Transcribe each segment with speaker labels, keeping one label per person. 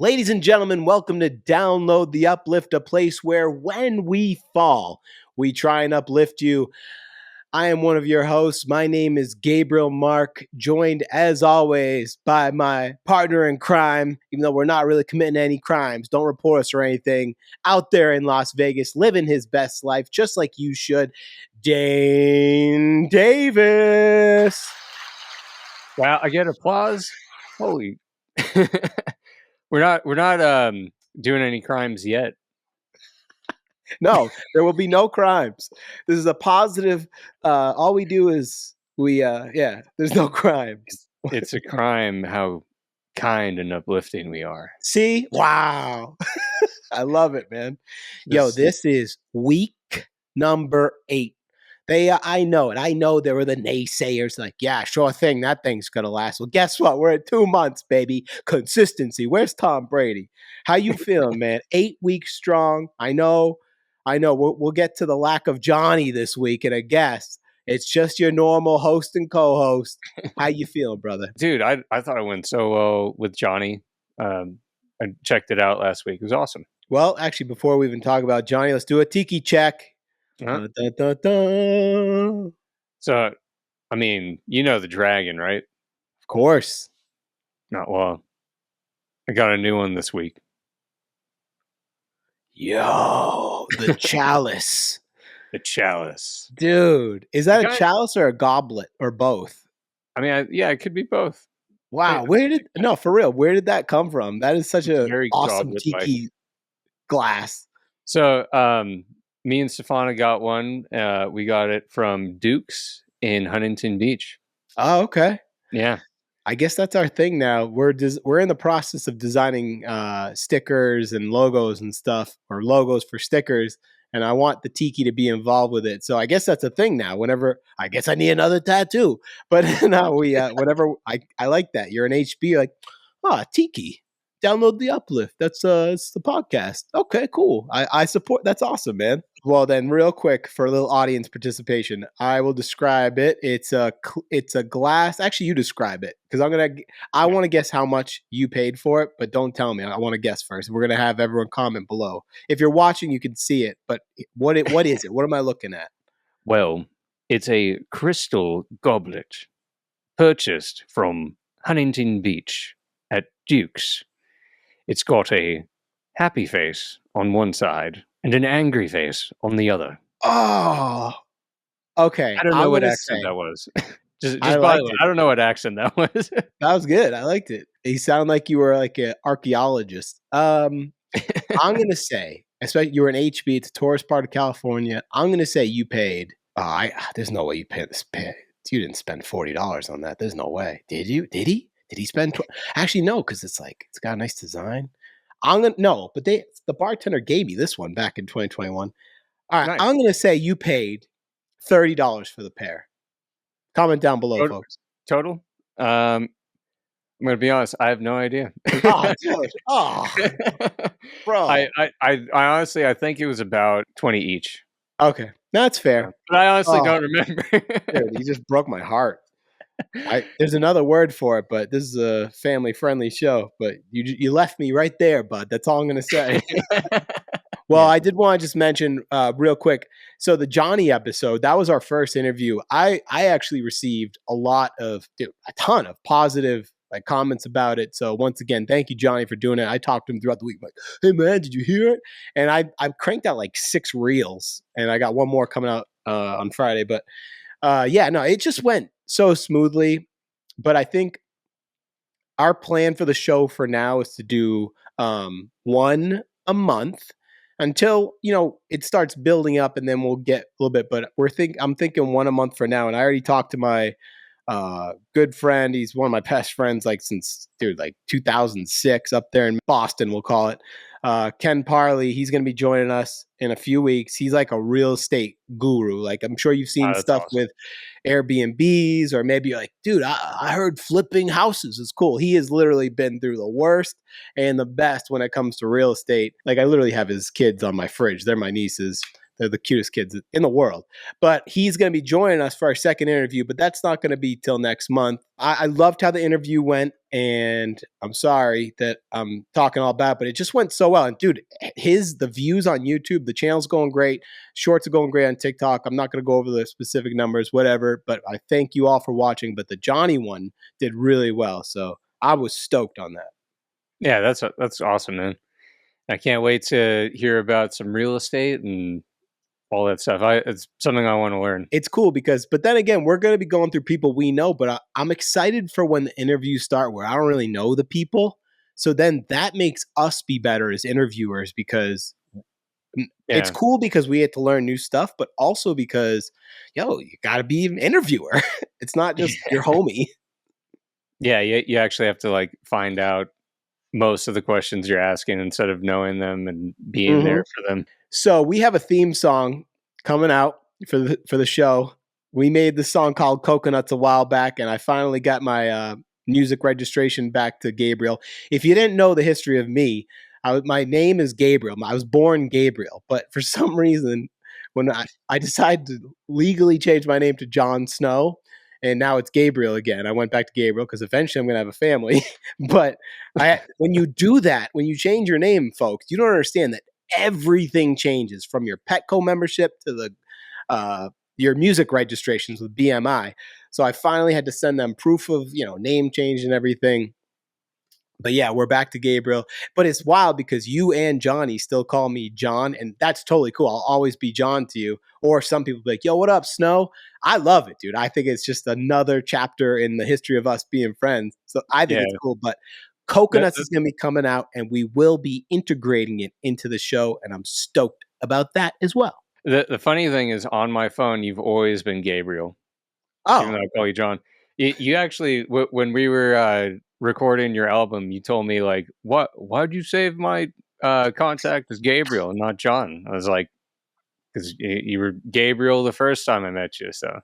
Speaker 1: Ladies and gentlemen, welcome to Download the Uplift, a place where when we fall, we try and uplift you. I am one of your hosts. My name is Gabriel Mark, joined as always by my partner in crime, even though we're not really committing any crimes. Don't report us or anything. Out there in Las Vegas, living his best life, just like you should, Dane Davis.
Speaker 2: Wow, I get applause. Holy. We're not doing any crimes yet.
Speaker 1: No, there will be no crimes. This is a positive. All we do is there's no crimes.
Speaker 2: It's a crime how kind and uplifting we are.
Speaker 1: See? Wow. I love it, man. This is week number 8. I know it. I know there were the naysayers like, yeah, sure thing. That thing's going to last. Well, guess what? We're at 2 months, baby. Consistency. Where's Tom Brady? How you feeling, man? 8 weeks strong. I know. We'll get to the lack of Johnny this week and a guest. It's just your normal host and co-host. How you feeling, brother?
Speaker 2: Dude, I thought I went so well with Johnny. I checked it out last week. It was awesome.
Speaker 1: Well, actually, before we even talk about Johnny, let's do a tiki check.
Speaker 2: Uh-huh. So, I mean, you know the dragon, right?
Speaker 1: Of course.
Speaker 2: Not well. I got a new one this week.
Speaker 1: Yo, the chalice.
Speaker 2: The chalice.
Speaker 1: Dude, is that a chalice or a goblet or both?
Speaker 2: I mean, it could be both.
Speaker 1: Wow, for real, where did that come from? That is such a very awesome tiki glass.
Speaker 2: So, me and Stefana got one. We got it from Duke's in Huntington Beach.
Speaker 1: Oh, okay.
Speaker 2: Yeah.
Speaker 1: I guess that's our thing now. We're in the process of designing stickers and logos and stuff, or logos for stickers, and I want the tiki to be involved with it. So I guess that's a thing now. Whenever I guess I need another tattoo, but now whenever I like that. You're an HB, like, tiki. Download the Uplift. That's it's the podcast. Okay, cool. I support. That's awesome, man. Well, then, real quick for a little audience participation, I will describe it. It's a glass. Actually, you describe it because I want to guess how much you paid for it, but don't tell me. I want to guess first. We're gonna have everyone comment below. If you're watching, you can see it. But what is it? What am I looking at?
Speaker 2: Well, it's a crystal goblet purchased from Huntington Beach at Duke's. It's got a happy face on one side and an angry face on the other.
Speaker 1: Oh, okay.
Speaker 2: I don't know what accent that was. just by the way, I don't know what accent that was.
Speaker 1: That was good. I liked it. You sound like you were like an archaeologist. I'm going to say, especially you were an HB, it's a tourist part of California. I'm going to say you paid. There's no way you paid this. You didn't spend $40 on that. There's no way. Did you? Did he? Did he spend? Actually, no, because it's got a nice design. But the bartender gave me this one back in 2021. All right, nice. I'm gonna say you paid $30 for the pair. Comment down below, folks.
Speaker 2: Total. I'm gonna be honest. I have no idea.
Speaker 1: Bro.
Speaker 2: I honestly, I think it was about 20 each.
Speaker 1: Okay, that's fair.
Speaker 2: But I honestly don't remember.
Speaker 1: Dude, you just broke my heart. There's another word for it, but this is a family-friendly show. But you left me right there, bud. That's all I'm going to say. Well, I did want to just mention real quick. So the Johnny episode, that was our first interview. I actually received a ton of positive comments about it. So once again, thank you, Johnny, for doing it. I talked to him throughout the week, like, hey man, did you hear it? And I cranked out 6 reels, and I got one more coming out on Friday. But it just went so smoothly. But I think our plan for the show for now is to do one a month until it starts building up, and then we'll get a little bit. But I'm thinking one a month for now. And I already talked to my good friend. He's one of my best friends since 2006 up there in Boston, we'll call it. Ken Parley, he's going to be joining us in a few weeks. He's like a real estate guru. I'm sure you've seen stuff awesome. With Airbnbs, or maybe you're like, dude, I heard flipping houses is cool. He has literally been through the worst and the best when it comes to real estate. I literally have his kids on my fridge. They're my nieces. They're the cutest kids in the world. But he's going to be joining us for our second interview, but that's not going to be till next month. I loved how the interview went, and I'm sorry that I'm talking all bad, but it just went so well. And dude, the views on YouTube, the channel's going great. Shorts are going great on TikTok. I'm not going to go over the specific numbers, whatever, but I thank you all for watching. But the Johnny one did really well. So I was stoked on that.
Speaker 2: Yeah, that's awesome, man. I can't wait to hear about some real estate and all that stuff. It's something I want to learn.
Speaker 1: It's cool because, but then again, we're going to be going through people we know, but I'm excited for when the interviews start where I don't really know the people. So then that makes us be better as interviewers because it's cool because we get to learn new stuff, but also because, you got to be an interviewer. It's not just your homie.
Speaker 2: Yeah, you actually have to like find out most of the questions you're asking instead of knowing them and being there for them.
Speaker 1: So we have a theme song coming out for the show. We made the song called Coconuts a while back, and I finally got my music registration back to Gabriel. If you didn't know the history of me, my name is Gabriel. I was born Gabriel, but for some reason, when I decided to legally change my name to Jon Snow, and now it's Gabriel again. I went back to Gabriel because eventually I'm going to have a family. But when you do that, when you change your name, folks, you don't understand that everything changes from your Petco membership to your music registrations with BMI. So I finally had to send them proof of, name change and everything. But yeah, we're back to Gabriel. But it's wild because you and Johnny still call me John, and that's totally cool. I'll always be John to you. Or some people be like, yo, what up, Snow? I love it, dude. I think it's just another chapter in the history of us being friends. So I think it's cool. But Coconuts is going to be coming out, and we will be integrating it into the show, and I'm stoked about that as well.
Speaker 2: The funny thing is, on my phone, you've always been Gabriel.
Speaker 1: Oh.
Speaker 2: Even though I call you John. You actually, when we were recording your album, you told me like, why'd you save my contact as Gabriel and not John? I was like, because you were Gabriel the first time I met you. So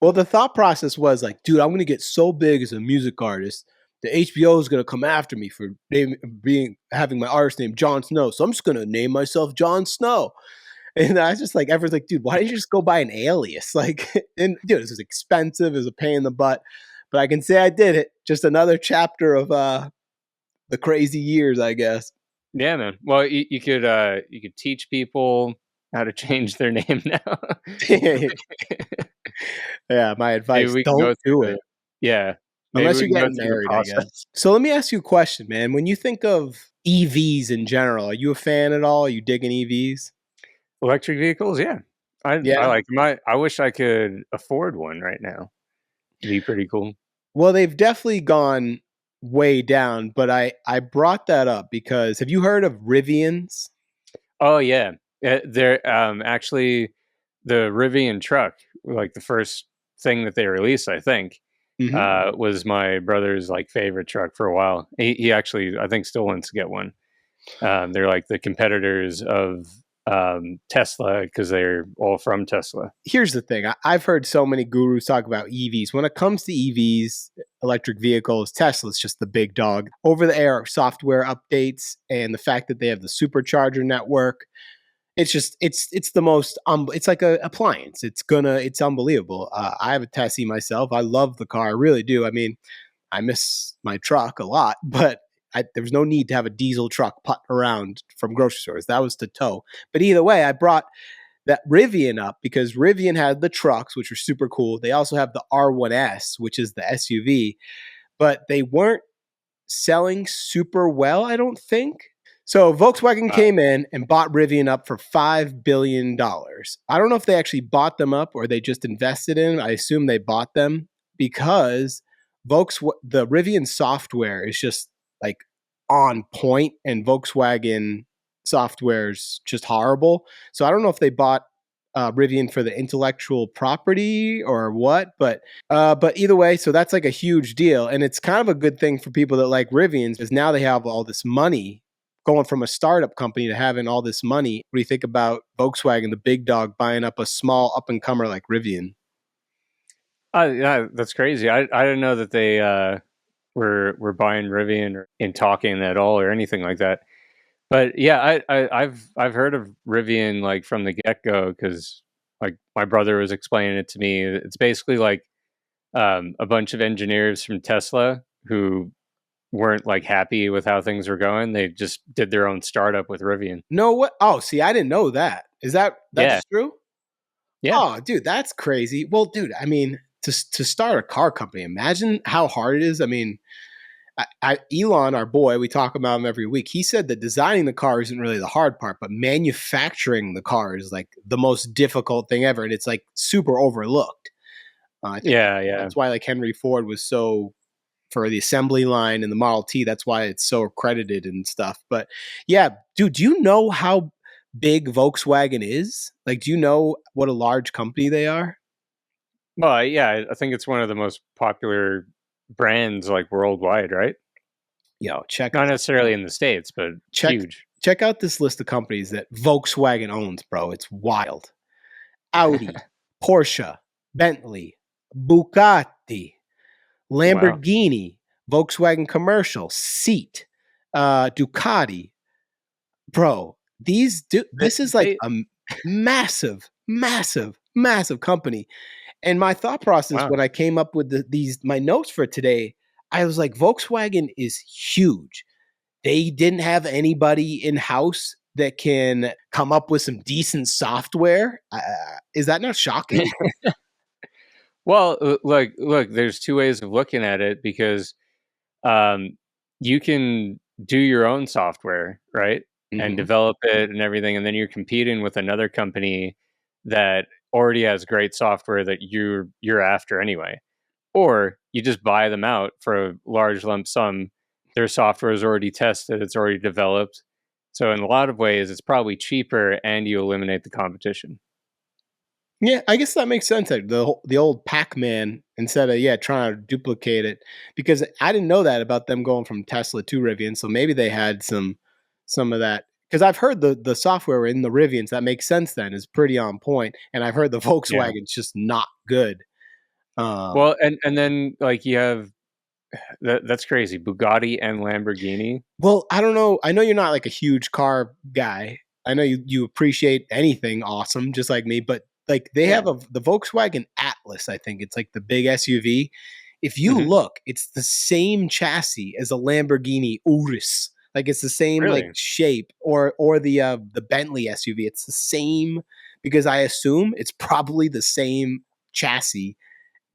Speaker 1: well, the thought process was like, dude, I'm going to get so big as a music artist. The HBO is going to come after me for having my artist name Jon Snow. So I'm just going to name myself Jon Snow. And I was just like, everyone's like, dude, why didn't you just go buy an alias? Like, and dude, this was expensive. It was a pain in the butt. But I can say I did it. Just another chapter of the crazy years, I guess.
Speaker 2: Yeah, man. Well, you could teach people how to change their name now.
Speaker 1: Yeah, my advice, don't do it.
Speaker 2: Yeah.
Speaker 1: Unless you're getting married, I guess. So let me ask you a question, man. When you think of EVs in general, are you a fan at all? Are you digging EVs?
Speaker 2: Electric vehicles? Yeah. I like them. I wish I could afford one right now. It'd be pretty cool.
Speaker 1: Well, they've definitely gone way down, but I brought that up because have you heard of Rivians?
Speaker 2: Oh yeah. They're actually the Rivian truck, like the first thing that they released, I think, was my brother's like favorite truck for a while. He actually, I think, still wants to get one. They're like the competitors of Tesla because they're all from Tesla.
Speaker 1: Here's the thing. I've heard so many gurus talk about EVs. When it comes to EVs, electric vehicles, Tesla's just the big dog. Over-the-air software updates and the fact that they have the supercharger network, it's just it's the most it's like a appliance. It's unbelievable. I have a Tessie myself. I love the car. I really do. I mean, I miss my truck a lot, but there was no need to have a diesel truck putting around from grocery stores. That was to tow. But either way, I brought that Rivian up because Rivian had the trucks, which are super cool. They also have the R1S, which is the SUV, but they weren't selling super well, I don't think. So Volkswagen came in and bought Rivian up for $5 billion. I don't know if they actually bought them up or they just invested in them. I assume they bought them because the Rivian software is just like on point and Volkswagen software is just horrible. So I don't know if they bought Rivian for the intellectual property or what, but either way, so that's like a huge deal, and it's kind of a good thing for people that like Rivians because now they have all this money going from a startup company to having all this money. What do you think about Volkswagen, the big dog, buying up a small up and comer like Rivian?
Speaker 2: Yeah, that's crazy. I didn't know that they were buying Rivian or in talking at all or anything like that. But yeah, I've heard of Rivian like from the get go because like my brother was explaining it to me. It's basically like a bunch of engineers from Tesla who weren't like happy with how things were going. They just did their own startup with Rivian.
Speaker 1: No, what? Oh, see, I didn't know that.
Speaker 2: Yeah,
Speaker 1: That's true?
Speaker 2: yeah.
Speaker 1: Oh, dude, that's crazy. Well, dude, I mean, to start a car company, imagine how hard it is. I mean, Elon, our boy, we talk about him every week. He said that designing the car isn't really the hard part, but manufacturing the car is like the most difficult thing ever, and it's like super overlooked. I think
Speaker 2: Yeah.
Speaker 1: that's why like Henry Ford was so for the assembly line and the Model T. That's why it's so accredited and stuff. But yeah, dude, do you know how big Volkswagen is? Like, do you know what a large company they are?
Speaker 2: Well, yeah, I think it's one of the most popular brands like worldwide, right?
Speaker 1: Yo,
Speaker 2: Not necessarily in the States, but
Speaker 1: check
Speaker 2: huge.
Speaker 1: check out this list of companies that Volkswagen owns, bro. It's wild. Audi, Porsche, Bentley, Bugatti,
Speaker 2: Wow.
Speaker 1: Lamborghini, Volkswagen Commercial, Seat, Ducati. Bro,
Speaker 2: They,
Speaker 1: this is like
Speaker 2: they
Speaker 1: a massive, massive, massive company. And my thought process
Speaker 2: wow.
Speaker 1: when I came up with these my notes for today, I was like, Volkswagen is huge. They didn't have anybody in house that can come up with some decent software. Is that not shocking?
Speaker 2: Well, look, there's two ways of looking at it because um, you can do your own software, right? And
Speaker 1: Hmm.
Speaker 2: develop it and everything, and then you're competing with another company that already has great software that you're after anyway. Or you just buy them out for a large lump sum. Their software is already tested, it's already developed. So in a lot of ways, it's probably cheaper, and you eliminate the competition.
Speaker 1: Yeah, I guess that makes sense. Like the old Pac-Man instead of trying to duplicate it because I didn't know that about them going from Tesla to Rivian. So maybe they had some of that because I've heard the software in the Rivians that makes sense. Then is pretty on point, and I've heard the
Speaker 2: Yeah.
Speaker 1: Volkswagen's just not good. Um,
Speaker 2: Well, and then like you have that's crazy. Bugatti and Lamborghini.
Speaker 1: Well, I don't know. I know you're not like a huge car guy. I know you appreciate anything awesome, just like me. But like they
Speaker 2: Yeah.
Speaker 1: have the Volkswagen Atlas. I think it's like the big SUV. If you
Speaker 2: Hmm.
Speaker 1: look, it's the same chassis as a Lamborghini Urus. Like it's the same like
Speaker 2: Really?
Speaker 1: shape, or the Bentley SUV. It's the same because I assume it's probably the same chassis,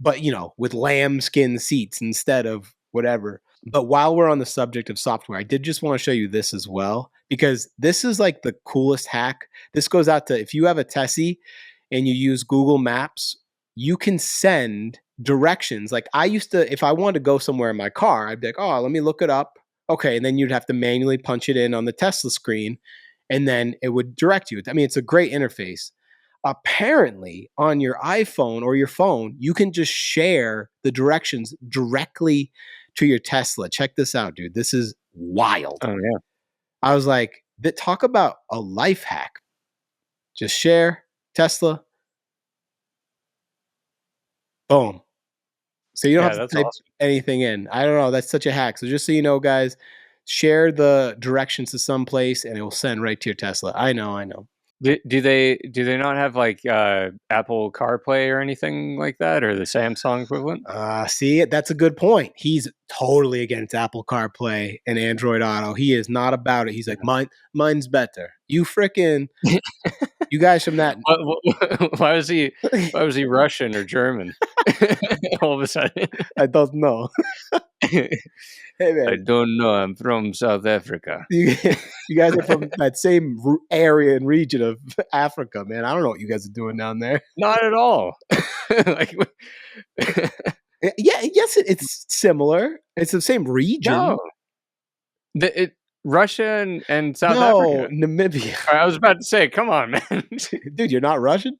Speaker 1: but with lambskin seats instead of whatever. But while we're on the subject of software, I did just want to show you this as well because this is like the coolest hack. This goes out to if you have a Tessie and you use Google Maps, you can send directions. Like I used to, if I wanted to go somewhere in my car, I'd be like, oh, let me look it up. Okay. And then you'd have to manually punch it in on the Tesla screen and then it would direct you. I mean, it's a great interface. Apparently, on your iPhone or your phone, you can just share the directions directly to your Tesla. Check this out, dude. This is wild.
Speaker 2: Oh yeah.
Speaker 1: I was like, talk about a life hack. Just share Tesla, boom. So you don't
Speaker 2: Yeah,
Speaker 1: have to
Speaker 2: that's
Speaker 1: type
Speaker 2: awesome.
Speaker 1: anything in. I don't know. That's such a hack. So just so you know, guys, share the directions to some place and it will send right to your Tesla. I know, I know.
Speaker 2: Do they not have like Apple CarPlay or anything like that, or the Samsung equivalent?
Speaker 1: See, that's a good point. He's totally against Apple CarPlay and Android Auto. He is not about it. He's like, mine's better. You guys from that.
Speaker 2: Why was he? Why was he Russian or German? All of a sudden,
Speaker 1: I don't know. Hey
Speaker 2: I
Speaker 1: man,
Speaker 2: don't know. I'm from South Africa.
Speaker 1: you, you guys are from that same area and region of Africa, man. I don't know what you guys are doing down there.
Speaker 2: Not at all. like,
Speaker 1: Yeah, yes, it's similar. It's the same
Speaker 2: no,
Speaker 1: region.
Speaker 2: Russia and South
Speaker 1: No,
Speaker 2: Africa.
Speaker 1: Namibia,
Speaker 2: I was about to say, come on, man.
Speaker 1: dude. You're not Russian.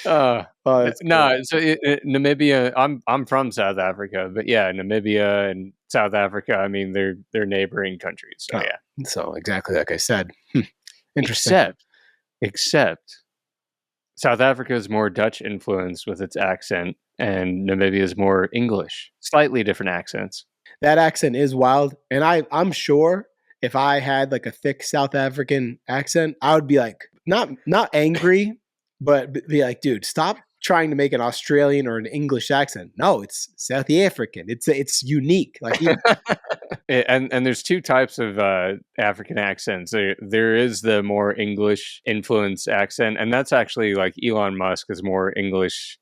Speaker 2: Uh,
Speaker 1: Oh, that's great.
Speaker 2: no, so Namibia. I'm from South Africa, but yeah, Namibia and South Africa. I mean, they're neighboring countries. So
Speaker 1: Oh,
Speaker 2: yeah.
Speaker 1: so exactly like I said. Interesting.
Speaker 2: Except South Africa is more Dutch influenced with its accent, and Namibia is more English. Slightly different accents.
Speaker 1: That accent is wild, and I'm sure if I had like a thick South African accent, I would be like not angry, but be like, dude, stop trying to make an Australian or an English accent. No, it's South African. It's unique. Like
Speaker 2: and there's two types of African accents. There is the more English influence accent, and that's actually like Elon Musk is more English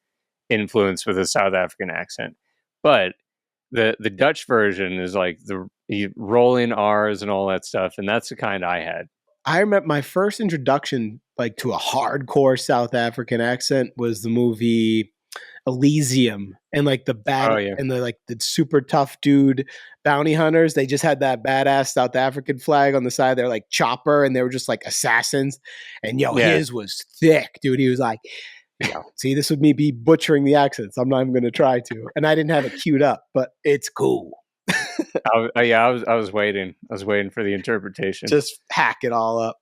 Speaker 2: influence with a South African accent. But the Dutch version is like you roll in R's and all that stuff, and that's the kind I had.
Speaker 1: I remember my first introduction like to a hardcore South African accent was the movie Elysium, and like the bad and the like the super tough dude bounty hunters. They just had that badass South African flag on the side. They're like chopper, and they were just like assassins. And his was thick, dude. He was like, see, this would be butchering the accents. I'm not even going to try to. And I didn't have it queued up, but it's cool.
Speaker 2: I was waiting. I was waiting for the interpretation.
Speaker 1: Just hack it all up.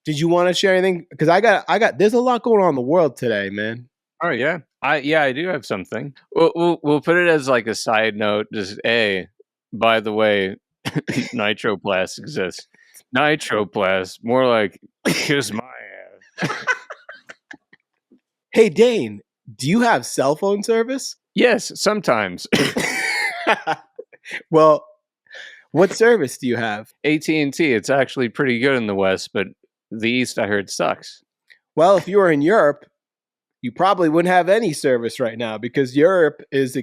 Speaker 1: Did you want to share anything? Because I got. There's a lot going on in the world today, man.
Speaker 2: Oh yeah, I do have something. We'll put it as like a side note. Just by the way, nitroplast exists. Nitroplast, more like kiss my ass.
Speaker 1: Hey Dane, do you have cell phone service?
Speaker 2: Yes, sometimes.
Speaker 1: Well, what service do you have?
Speaker 2: AT&T. It's actually pretty good in the West, but the East, I heard, sucks.
Speaker 1: Well, if you were in Europe, you probably wouldn't have any service right now because Europe is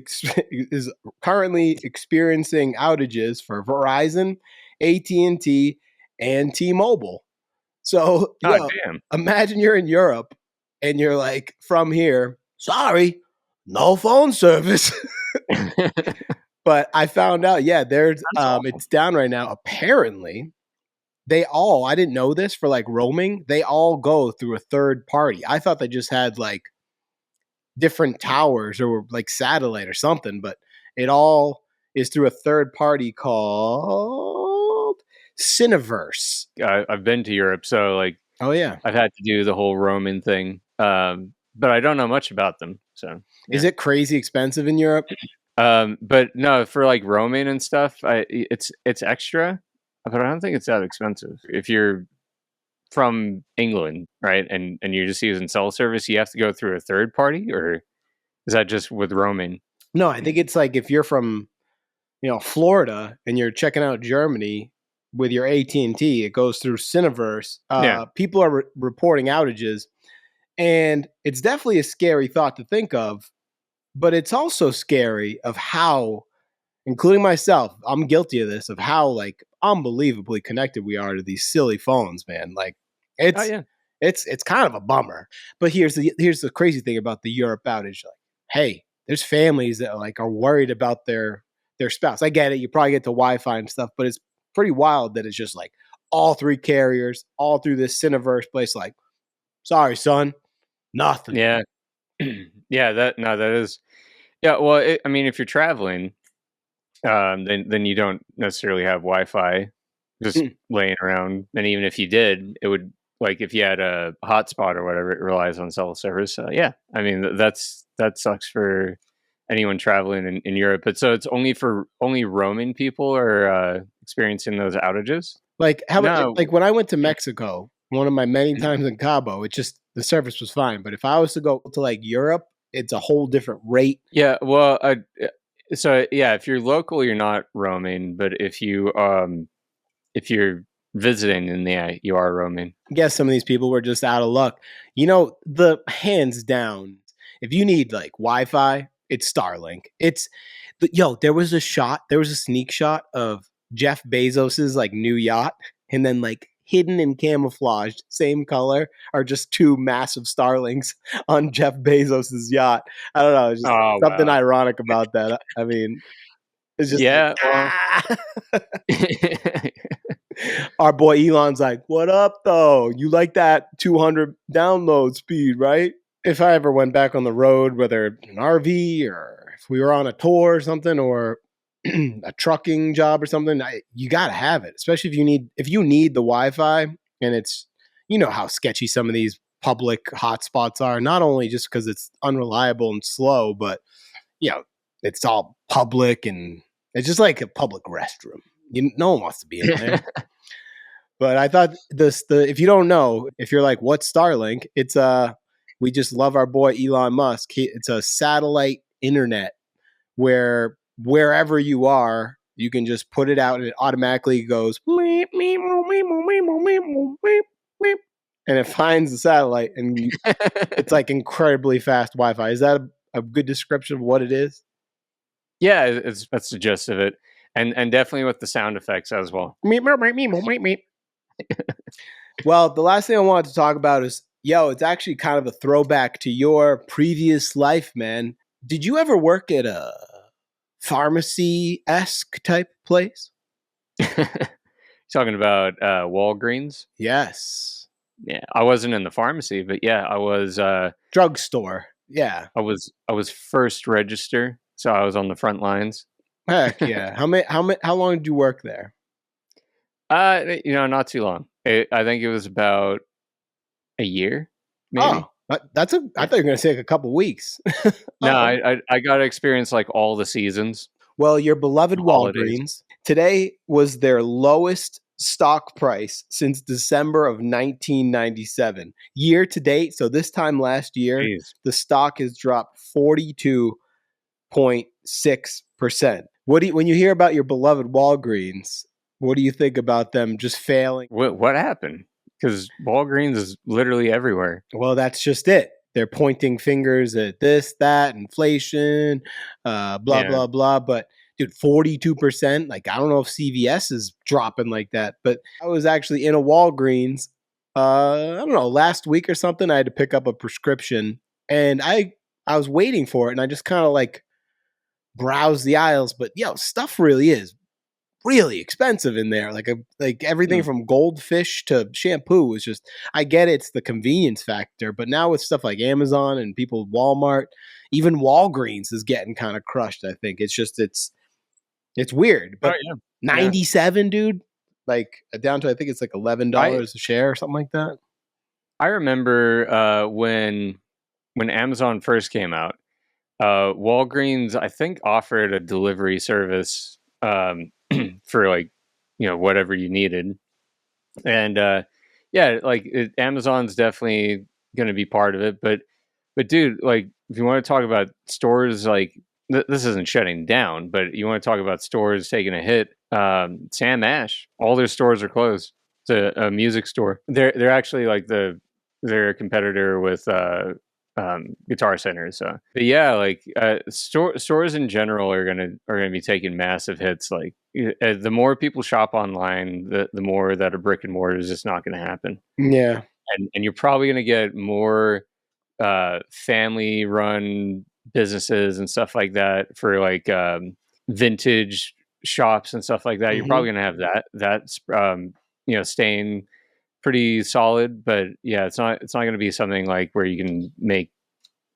Speaker 1: currently experiencing outages for Verizon, AT&T, and T-Mobile. So, imagine you're in Europe and you're like, from here, sorry, no phone service. But I found out, there's it's down right now. Apparently, I didn't know this, for like roaming, they all go through a third party. I thought they just had like different towers or like satellite or something, but it all is through a third party called Cineverse.
Speaker 2: I've been to Europe, so like,
Speaker 1: I've
Speaker 2: had to do the whole roaming thing, but I don't know much about them. So,
Speaker 1: is it crazy expensive in Europe?
Speaker 2: But no, for like roaming and stuff, it's extra, but I don't think it's that expensive. If you're from England, right, and you're just using cell service, you have to go through a third party, or is that just with roaming?
Speaker 1: No, I think it's like if you're from, Florida and you're checking out Germany with your AT&T, it goes through Cineverse. People are reporting outages, and it's definitely a scary thought to think of. But it's also scary of how, including myself, I'm guilty of this, of how like unbelievably connected we are to these silly phones, man. Like it's kind of a bummer. But here's the crazy thing about the Europe outage. Like, hey, there's families that like are worried about their spouse. I get it. You probably get to Wi-Fi and stuff, but it's pretty wild that it's just like all three carriers all through this Cineverse place. Like, sorry, son, nothing.
Speaker 2: Yeah. That is. Yeah, well, I mean, if you're traveling, then you don't necessarily have Wi-Fi just laying around. And even if you did, it would, like, if you had a hotspot or whatever, it relies on cell service. I mean, that sucks for anyone traveling in Europe. But so it's only roaming people are experiencing those outages.
Speaker 1: Like like when I went to Mexico, one of my many times in Cabo, the service was fine. But if I was to go to like Europe, it's a whole different rate.
Speaker 2: Yeah, well, if you're local, you're not roaming. But if you're visiting, then you are roaming.
Speaker 1: I guess some of these people were just out of luck. The hands down, if you need like Wi-Fi, it's Starlink. There was a sneak shot of Jeff Bezos's like new yacht, and then like hidden and camouflaged, same color, are just two massive Starlinks on Jeff Bezos's yacht. I don't know, just something ironic about that. I mean, it's just our boy Elon's like, what up though? You like that 200 download speed, right? If I ever went back on the road, whether an RV or if we were on a tour or something, or a trucking job or something, you got to have it, especially if you need the Wi-Fi. And it's, how sketchy some of these public hotspots are, not only just because it's unreliable and slow, but it's all public and it's just like a public restroom. No one wants to be in land. But I thought if you don't know, if you're like, what's Starlink? It's we just love our boy Elon Musk. It's a satellite internet where wherever you are, you can just put it out and it automatically goes and it finds the satellite and it's like incredibly fast Wi-Fi. Is that a good description of what it is?
Speaker 2: Yeah, that's the gist of it, and definitely with the sound effects as well.
Speaker 1: Well, the last thing I wanted to talk about is, it's actually kind of a throwback to your previous life, man. Did you ever work at a pharmacy-esque type place?
Speaker 2: Talking about Walgreens?
Speaker 1: Yes.
Speaker 2: Yeah, I wasn't in the pharmacy, but yeah, I was
Speaker 1: drugstore. Yeah.
Speaker 2: I was first register, so I was on the front lines.
Speaker 1: Heck yeah. How long did you work there?
Speaker 2: Not too long. I think it was about a year, maybe.
Speaker 1: Oh, I thought you were going to say like a couple weeks.
Speaker 2: No, I got to experience like all the seasons.
Speaker 1: Well, your beloved Walgreens, today was their lowest stock price since December of 1997. Year to date, so this time last year, the stock has dropped 42.6%. When you hear about your beloved Walgreens, what do you think about them just failing?
Speaker 2: What happened? Because Walgreens is literally everywhere.
Speaker 1: Well, that's just it. They're pointing fingers at this, that, inflation, blah, blah, blah. But dude, 42%. Like, I don't know if CVS is dropping like that. But I was actually in a Walgreens, I don't know, last week or something. I had to pick up a prescription. And I was waiting for it. And I just kind of like browsed the aisles. But stuff really is really expensive in there. Like everything from goldfish to shampoo is just, I get it's the convenience factor, but now with stuff like Amazon and people, Walmart, even Walgreens is getting kind of crushed. I think it's just, it's weird, but 97, dude, like down to, I think it's like $11 a share or something like that.
Speaker 2: I remember when Amazon first came out, Walgreens, I think, offered a delivery service for like, whatever you needed. And Amazon's definitely going to be part of it. But dude, like, if you want to talk about stores, like, this isn't shutting down, but you want to talk about stores taking a hit, Sam Ash, all their stores are closed. It's a music store. They're actually like they're a competitor with Guitar Center. So, but yeah, like stores in general are gonna be taking massive hits. Like the more people shop online, the more that a brick and mortar is just not going to happen.
Speaker 1: Yeah,
Speaker 2: and you're probably going to get more family run businesses and stuff like that for like vintage shops and stuff like that. You're probably going to have that's staying pretty solid, but yeah, it's not going to be something like where you can make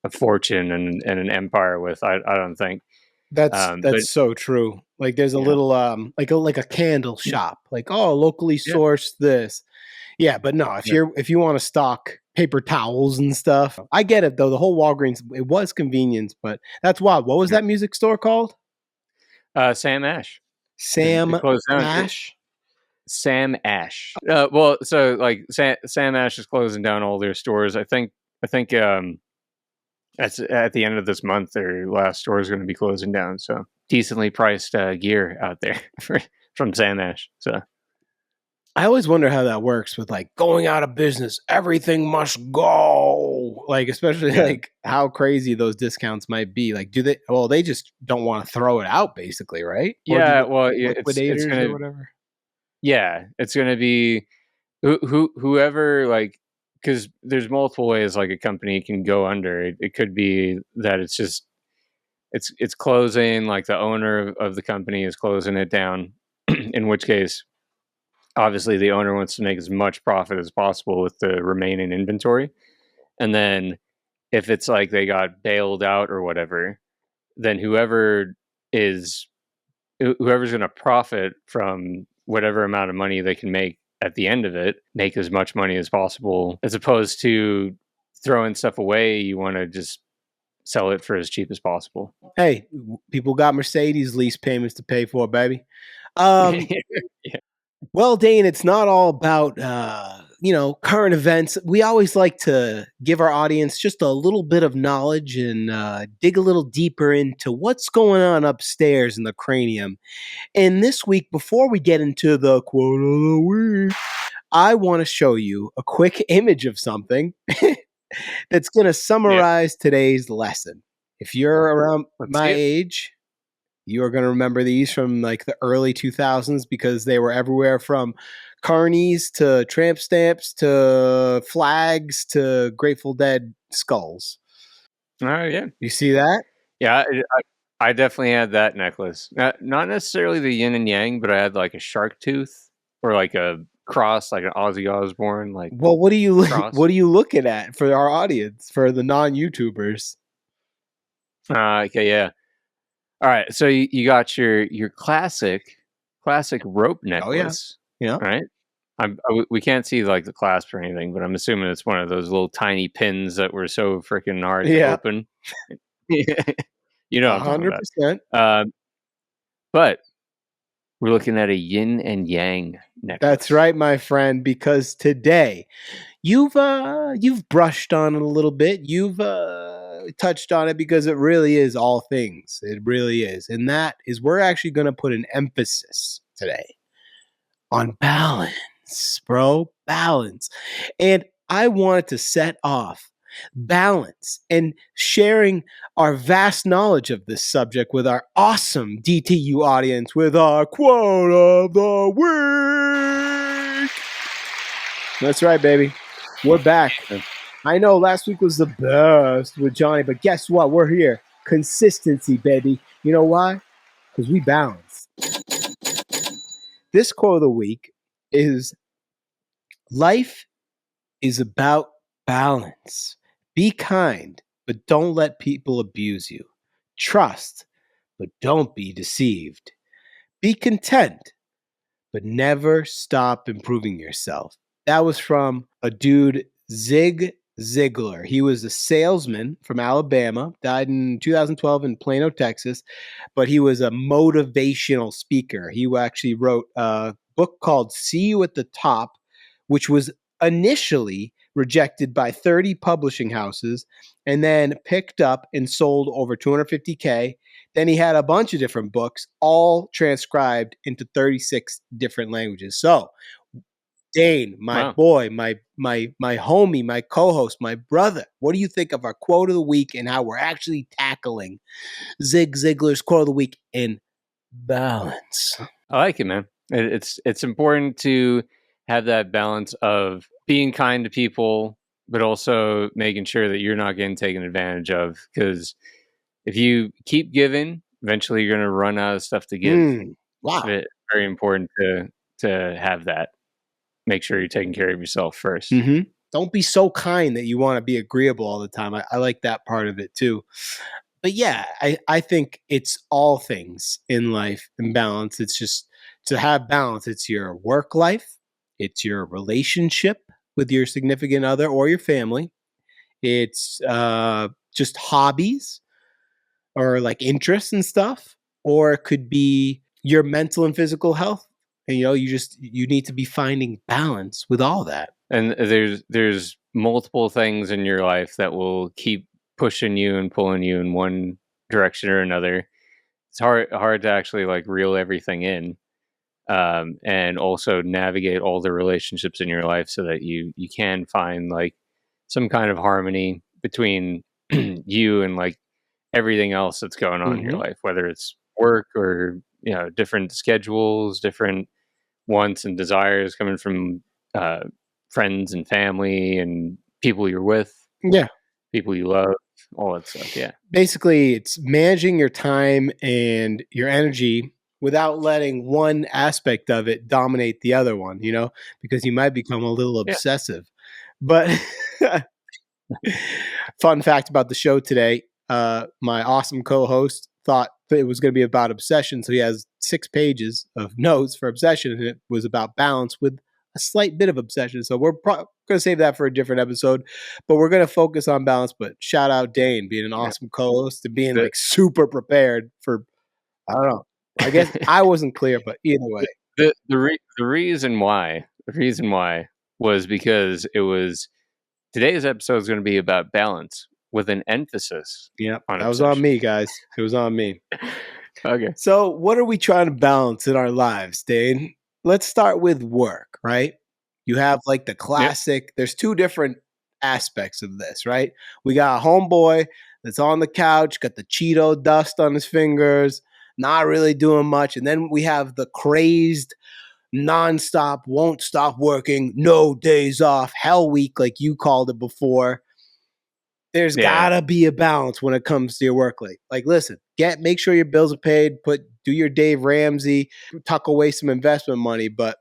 Speaker 2: a fortune and an empire with. I don't think
Speaker 1: that's so true. Like there's a little like a candle shop, like locally sourced this. Yeah, but no, if you want to stock paper towels and stuff, I get it though. The whole Walgreens, it was convenience, but that's wild. What was that music store called?
Speaker 2: Sam Ash.
Speaker 1: Sam Ash.
Speaker 2: Sam Ash. Well, so like Sam Ash is closing down all their stores. I think that's at the end of this month. Their last store is going to be closing down. So decently priced gear out there from Sam Ash. So
Speaker 1: I always wonder how that works with like going out of business. Everything must go. Like especially like how crazy those discounts might be. Like do they? Well, they just don't want to throw it out, basically, right?
Speaker 2: Yeah. Well, yeah,
Speaker 1: liquidators or whatever.
Speaker 2: Yeah, it's going to be whoever, like, because there's multiple ways like a company can go under. It could be that it's just it's closing, like the owner of the company is closing it down, in which case obviously the owner wants to make as much profit as possible with the remaining inventory. And then if it's like they got bailed out or whatever, then whoever's going to profit from whatever amount of money they can make at the end of it, make as much money as possible, as opposed to throwing stuff away. You want to just sell it for as cheap as possible.
Speaker 1: Hey, people got Mercedes lease payments to pay for, baby.
Speaker 2: Yeah.
Speaker 1: Well, Dane, it's not all about current events. We always like to give our audience just a little bit of knowledge and dig a little deeper into what's going on upstairs in the cranium. And this week, before we get into the quote of the week, I want to show you a quick image of something that's going to
Speaker 2: Yeah.
Speaker 1: summarize today's lesson. If you're around
Speaker 2: Let's
Speaker 1: my
Speaker 2: see it.
Speaker 1: age, you are going to remember these from like the early 2000s because they were everywhere from carnies to tramp stamps to flags to Grateful Dead skulls.
Speaker 2: Oh, yeah.
Speaker 1: You see that?
Speaker 2: Yeah, I definitely had that necklace. Not necessarily the yin and yang, but I had like a shark tooth or like a cross, like an Ozzy Osbourne, like
Speaker 1: Well, what are you
Speaker 2: cross.
Speaker 1: what are you looking at for our audience, for the non-YouTubers?
Speaker 2: Okay, yeah. All right, so you got your classic rope
Speaker 1: Oh yeah.
Speaker 2: necklace,
Speaker 1: Yeah.
Speaker 2: right? We can't see like the clasp or anything, but I'm assuming it's one of those little tiny pins that were so freaking hard to
Speaker 1: Yeah.
Speaker 2: open. You know what I'm talking about.
Speaker 1: 100%.
Speaker 2: But we're looking at a yin and yang necklace.
Speaker 1: That's right, my friend, because today you've brushed on it a little bit. You've touched on it because it really is all things. It really is. And that is, we're actually going to put an emphasis today on balance, bro. Balance. And I wanted to set off balance and sharing our vast knowledge of this subject with our awesome DTU audience with our quote of the week. That's right, baby. We're back. I know last week was the best with Johnny, but guess what? We're here. Consistency, baby. You know why? Because we balance. This quote of the week is: life is about balance. Be kind, but don't let people abuse you. Trust, but don't be deceived. Be content, but never stop improving yourself. That was from a dude, Zig Ziglar. He was a salesman from Alabama, died in 2012 in Plano, Texas, but he was a motivational speaker. He actually wrote a book called See You at the Top, which was initially rejected by 30 publishing houses and then picked up and sold over 250K. Then he had a bunch of different books, all transcribed into 36 different languages. So, Dane, my
Speaker 2: Wow.
Speaker 1: boy, my homie, my co-host, my brother, what do you think of our quote of the week and how we're actually tackling Zig Ziglar's quote of the week in balance?
Speaker 2: I like it, man. It's important to have that balance of being kind to people, but also making sure that you're not getting taken advantage of. Because if you keep giving, eventually you're going to run out of stuff to give.
Speaker 1: Wow.
Speaker 2: Very important to have that. Make sure you're taking care of yourself 1st.
Speaker 1: Mm-hmm. Don't be so kind that you want to be agreeable all the time. I like that part of it too. But yeah, I think it's all things in life and balance. It's just to have balance. It's your work life. It's your relationship with your significant other or your family. It's just hobbies or like interests and stuff. Or it could be your mental and physical health. And you need to be finding balance with all that.
Speaker 2: And there's multiple things in your life that will keep pushing you and pulling you in one direction or another. It's hard to actually like reel everything in, and also navigate all the relationships in your life so that you can find like some kind of harmony between you and like everything else that's going on in your life, whether it's work or different schedules, different wants and desires coming from friends and family and people you're with, people you love, all that stuff. Yeah.
Speaker 1: Basically, it's managing your time and your energy without letting one aspect of it dominate the other one, because you might become a little obsessive. But fun fact about the show today, my awesome co-host thought that it was going to be about obsession. So he has 6 pages of notes for obsession, and it was about balance with a slight bit of obsession. So we're going to save that for a different episode, but we're going to focus on balance. But shout out Dane being an awesome co-host and being like super prepared for, I don't know. I guess I wasn't clear, but either way.
Speaker 2: The reason why was because it was today's episode is going to be about balance with an emphasis.
Speaker 1: Yep,
Speaker 2: on
Speaker 1: that was on
Speaker 2: obsession.
Speaker 1: me, guys. It was on me.
Speaker 2: Okay.
Speaker 1: So, what are we trying to balance in our lives, Dane? Let's start with work, right? You have like the classic, there's two different aspects of this, right? We got a homeboy that's on the couch, got the Cheeto dust on his fingers, not really doing much. And then we have the crazed, nonstop, won't stop working, no days off, hell week, like you called it before. There's gotta be a balance when it comes to your work life. Like, listen, make sure your bills are paid, do your Dave Ramsey, tuck away some investment money. But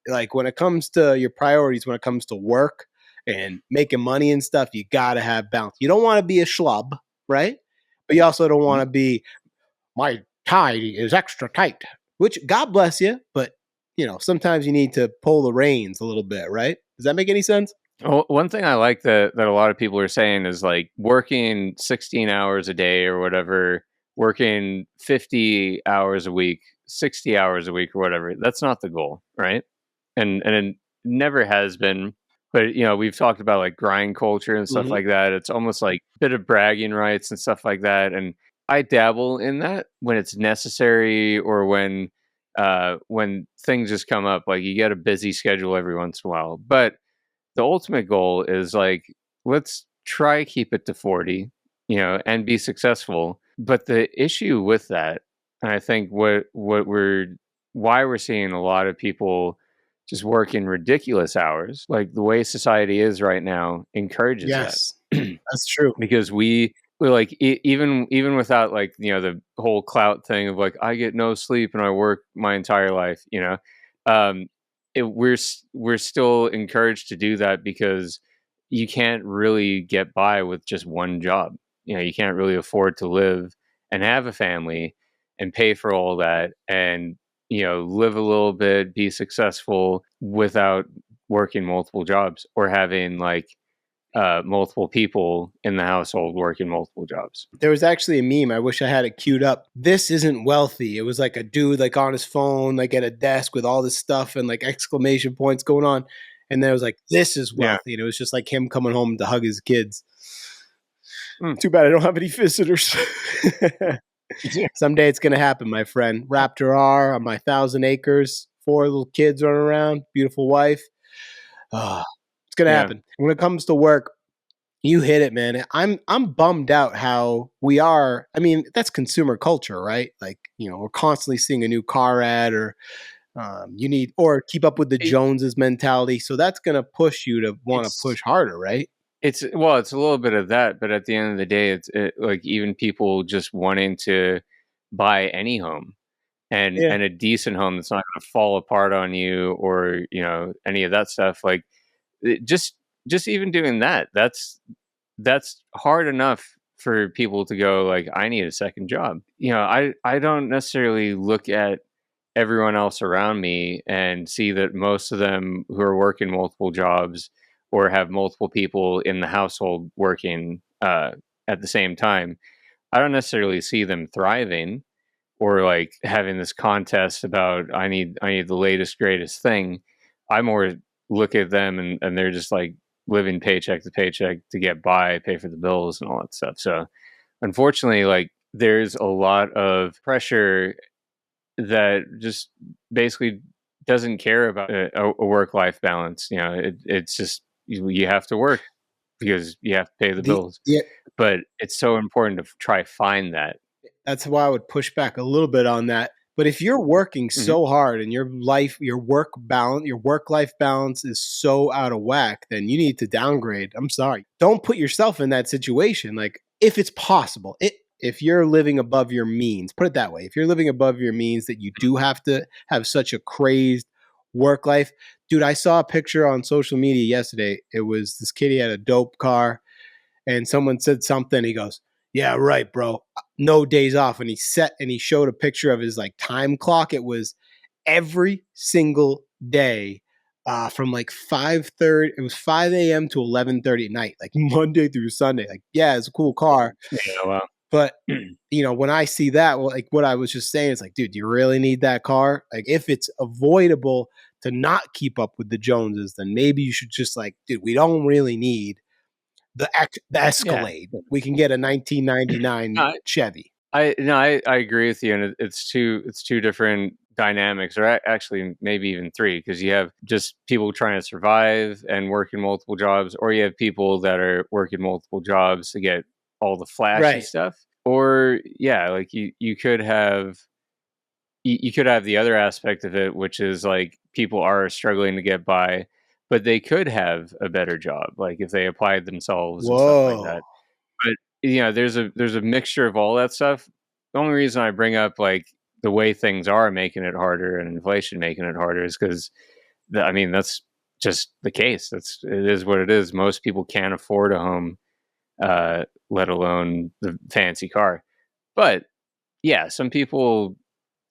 Speaker 1: like when it comes to your priorities, when it comes to work and making money and stuff, you gotta have balance. You don't want to be a schlub, right? But you also don't want to be, my tie is extra tight, which God bless you, but sometimes you need to pull the reins a little bit, right? Does that make any sense?
Speaker 2: Well, one thing I like that a lot of people are saying is like working 16 hours a day or whatever, working 50 hours a week, 60 hours a week or whatever. That's not the goal, right? And it never has been. But we've talked about like grind culture and stuff like that. It's almost like a bit of bragging rights and stuff like that. And I dabble in that when it's necessary or when things just come up. Like you get a busy schedule every once in a while, but the ultimate goal is like, let's try keep it to 40, and be successful. But the issue with that, and I think why we're seeing a lot of people just working ridiculous hours, like the way society is right now, encourages
Speaker 1: Yes,
Speaker 2: that.
Speaker 1: that's true.
Speaker 2: Because we're like even without like the whole clout thing of like I get no sleep and I work my entire life, um, we're still encouraged to do that because you can't really get by with just one job. You can't really afford to live and have a family and pay for all that and live a little bit, be successful without working multiple jobs or having like multiple people in the household working multiple jobs.
Speaker 1: There was actually a meme. I wish I had it queued up. This isn't wealthy. It was like a dude like on his phone, like at a desk with all this stuff and like exclamation points going on. And then it was like, this is wealthy. And it was just like him coming home to hug his kids. Too bad I don't have any visitors. Someday it's going to happen, my friend. Raptor R on my 1,000 acres, 4 little kids running around, beautiful wife. It's going to happen. When it comes to work, you hit it, man. I'm bummed out how we are. I mean, that's consumer culture, right? Like, we're constantly seeing a new car ad or or keep up with the Joneses mentality. So that's going to push you to want to push harder, right?
Speaker 2: It's a little bit of that, but at the end of the day, it's like even people just wanting to buy any home and a decent home that's not going to fall apart on you or any of that stuff. Like just even doing that, that's hard enough for people to go like, I need a second job. I don't necessarily look at everyone else around me and see that most of them who are working multiple jobs or have multiple people in the household working at the same time, I don't necessarily see them thriving or like having this contest about I need the latest greatest thing. I more look at them and they're just like living paycheck to paycheck to get by, pay for the bills and all that stuff. So unfortunately, like there's a lot of pressure that just basically doesn't care about a work-life balance. It's just you have to work because you have to pay the bills. But it's so important to try find that.
Speaker 1: That's why I would push back a little bit on that. But if you're working so hard and your work-life balance is so out of whack, then you need to downgrade. I'm sorry. Don't put yourself in that situation. Like if it's possible, if you're living above your means, put it that way. If you're living above your means that you do have to have such a crazed work life. Dude, I saw a picture on social media yesterday. It was this kid, he had a dope car and someone said something. He goes, yeah, right, bro. No days off. And he showed a picture of his like time clock. It was every single day from like 5:30. It was 5 a.m. to 11:30 at night, like Monday through Sunday. Like, yeah, it's a cool car.
Speaker 2: Yeah, wow.
Speaker 1: But when I see that, well, like what I was just saying, it's like, dude, do you really need that car? Like, if it's avoidable to not keep up with the Joneses, then maybe you should just like, dude, we don't really need the Escalade.
Speaker 2: Yeah.
Speaker 1: We can get a 1999 Chevy.
Speaker 2: I agree with you, and it's two different dynamics, or actually maybe even three, because you have just people trying to survive and working multiple jobs, or you have people that are working multiple jobs to get all the flashy stuff, or like you could have the other aspect of it, which is like people are struggling to get by, but they could have a better job, like if they applied themselves and stuff like that. But there's a mixture of all that stuff. The only reason I bring up like the way things are making it harder and inflation making it harder is because that's just the case. It is what it is. Most people can't afford a home, let alone the fancy car. But yeah, some people,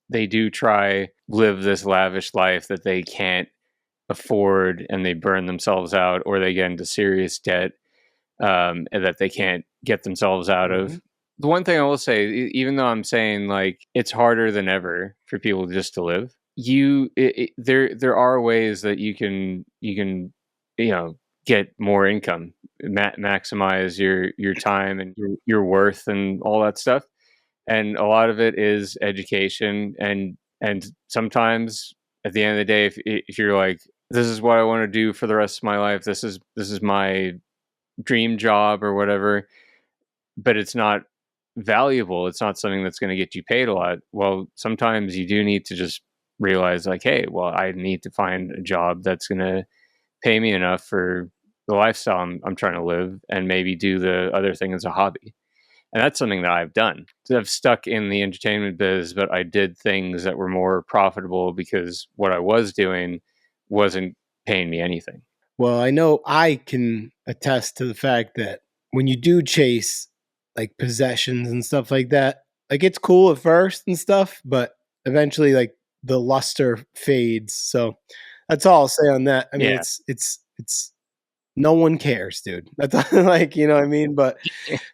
Speaker 2: they do try live this lavish life that they can't afford, and they burn themselves out, or they get into serious debt, and that they can't get themselves out of. The one thing I will say, even though I'm saying like it's harder than ever for people just to live, there are ways that you can get more income, maximize your time and your worth and all that stuff. And a lot of it is education, and sometimes at the end of the day, if you're like, this is what I want to do for the rest of my life, this is my dream job or whatever, but it's not valuable, it's not something that's going to get you paid a lot, well, sometimes you do need to just realize like, hey, well, I need to find a job that's going to pay me enough for the lifestyle I'm trying to live, and maybe do the other thing as a hobby. And that's something that I've done. So I've stuck in the entertainment biz, but I did things that were more profitable because what I was doing wasn't paying me anything.
Speaker 1: Well, I know I can attest to the fact that when you do chase like possessions and stuff like that, like it's cool at first and stuff, but eventually like the luster fades. So that's all I'll say on that. I mean, it's no one cares, dude. That's like, you know what I mean? But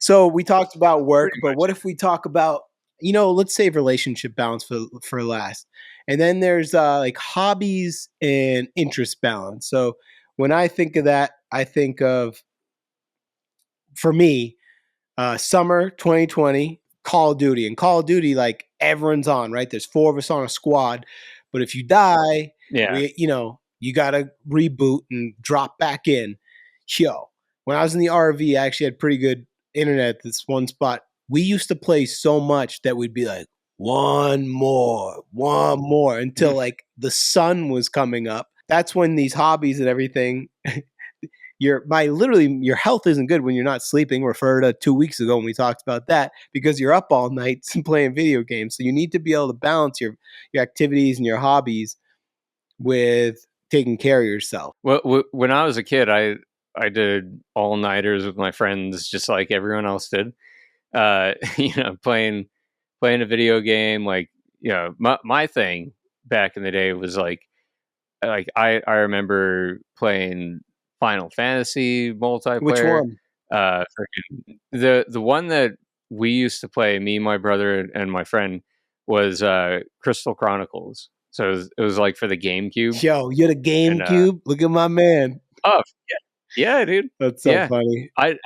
Speaker 1: so we talked about work, but what if we talk about, let's save relationship balance for last. And then there's like hobbies and interest balance. So when I think of that, I think of, for me, summer 2020, Call of Duty. And Call of Duty, like everyone's on, right? There's 4 of us on a squad. But if you die, you got to reboot and drop back in. Yo, when I was in the RV, I actually had pretty good internet at this one spot. We used to play so much that we'd be like, one more, until like the sun was coming up. That's when these hobbies and everything, your health isn't good when you're not sleeping. Refer to 2 weeks ago when we talked about that, because you're up all night playing video games. So you need to be able to balance your activities and your hobbies with taking care of yourself.
Speaker 2: Well, when I was a kid, I did all-nighters with my friends, just like everyone else did. Playing a video game. Like, my thing back in the day was like I remember playing Final Fantasy multiplayer.
Speaker 1: Which one?
Speaker 2: The one that we used to play, me, my brother, and my friend, was Crystal Chronicles. So it was like for the GameCube.
Speaker 1: Yo, you're the GameCube? Look at my man.
Speaker 2: Oh, yeah, dude.
Speaker 1: That's so funny.
Speaker 2: I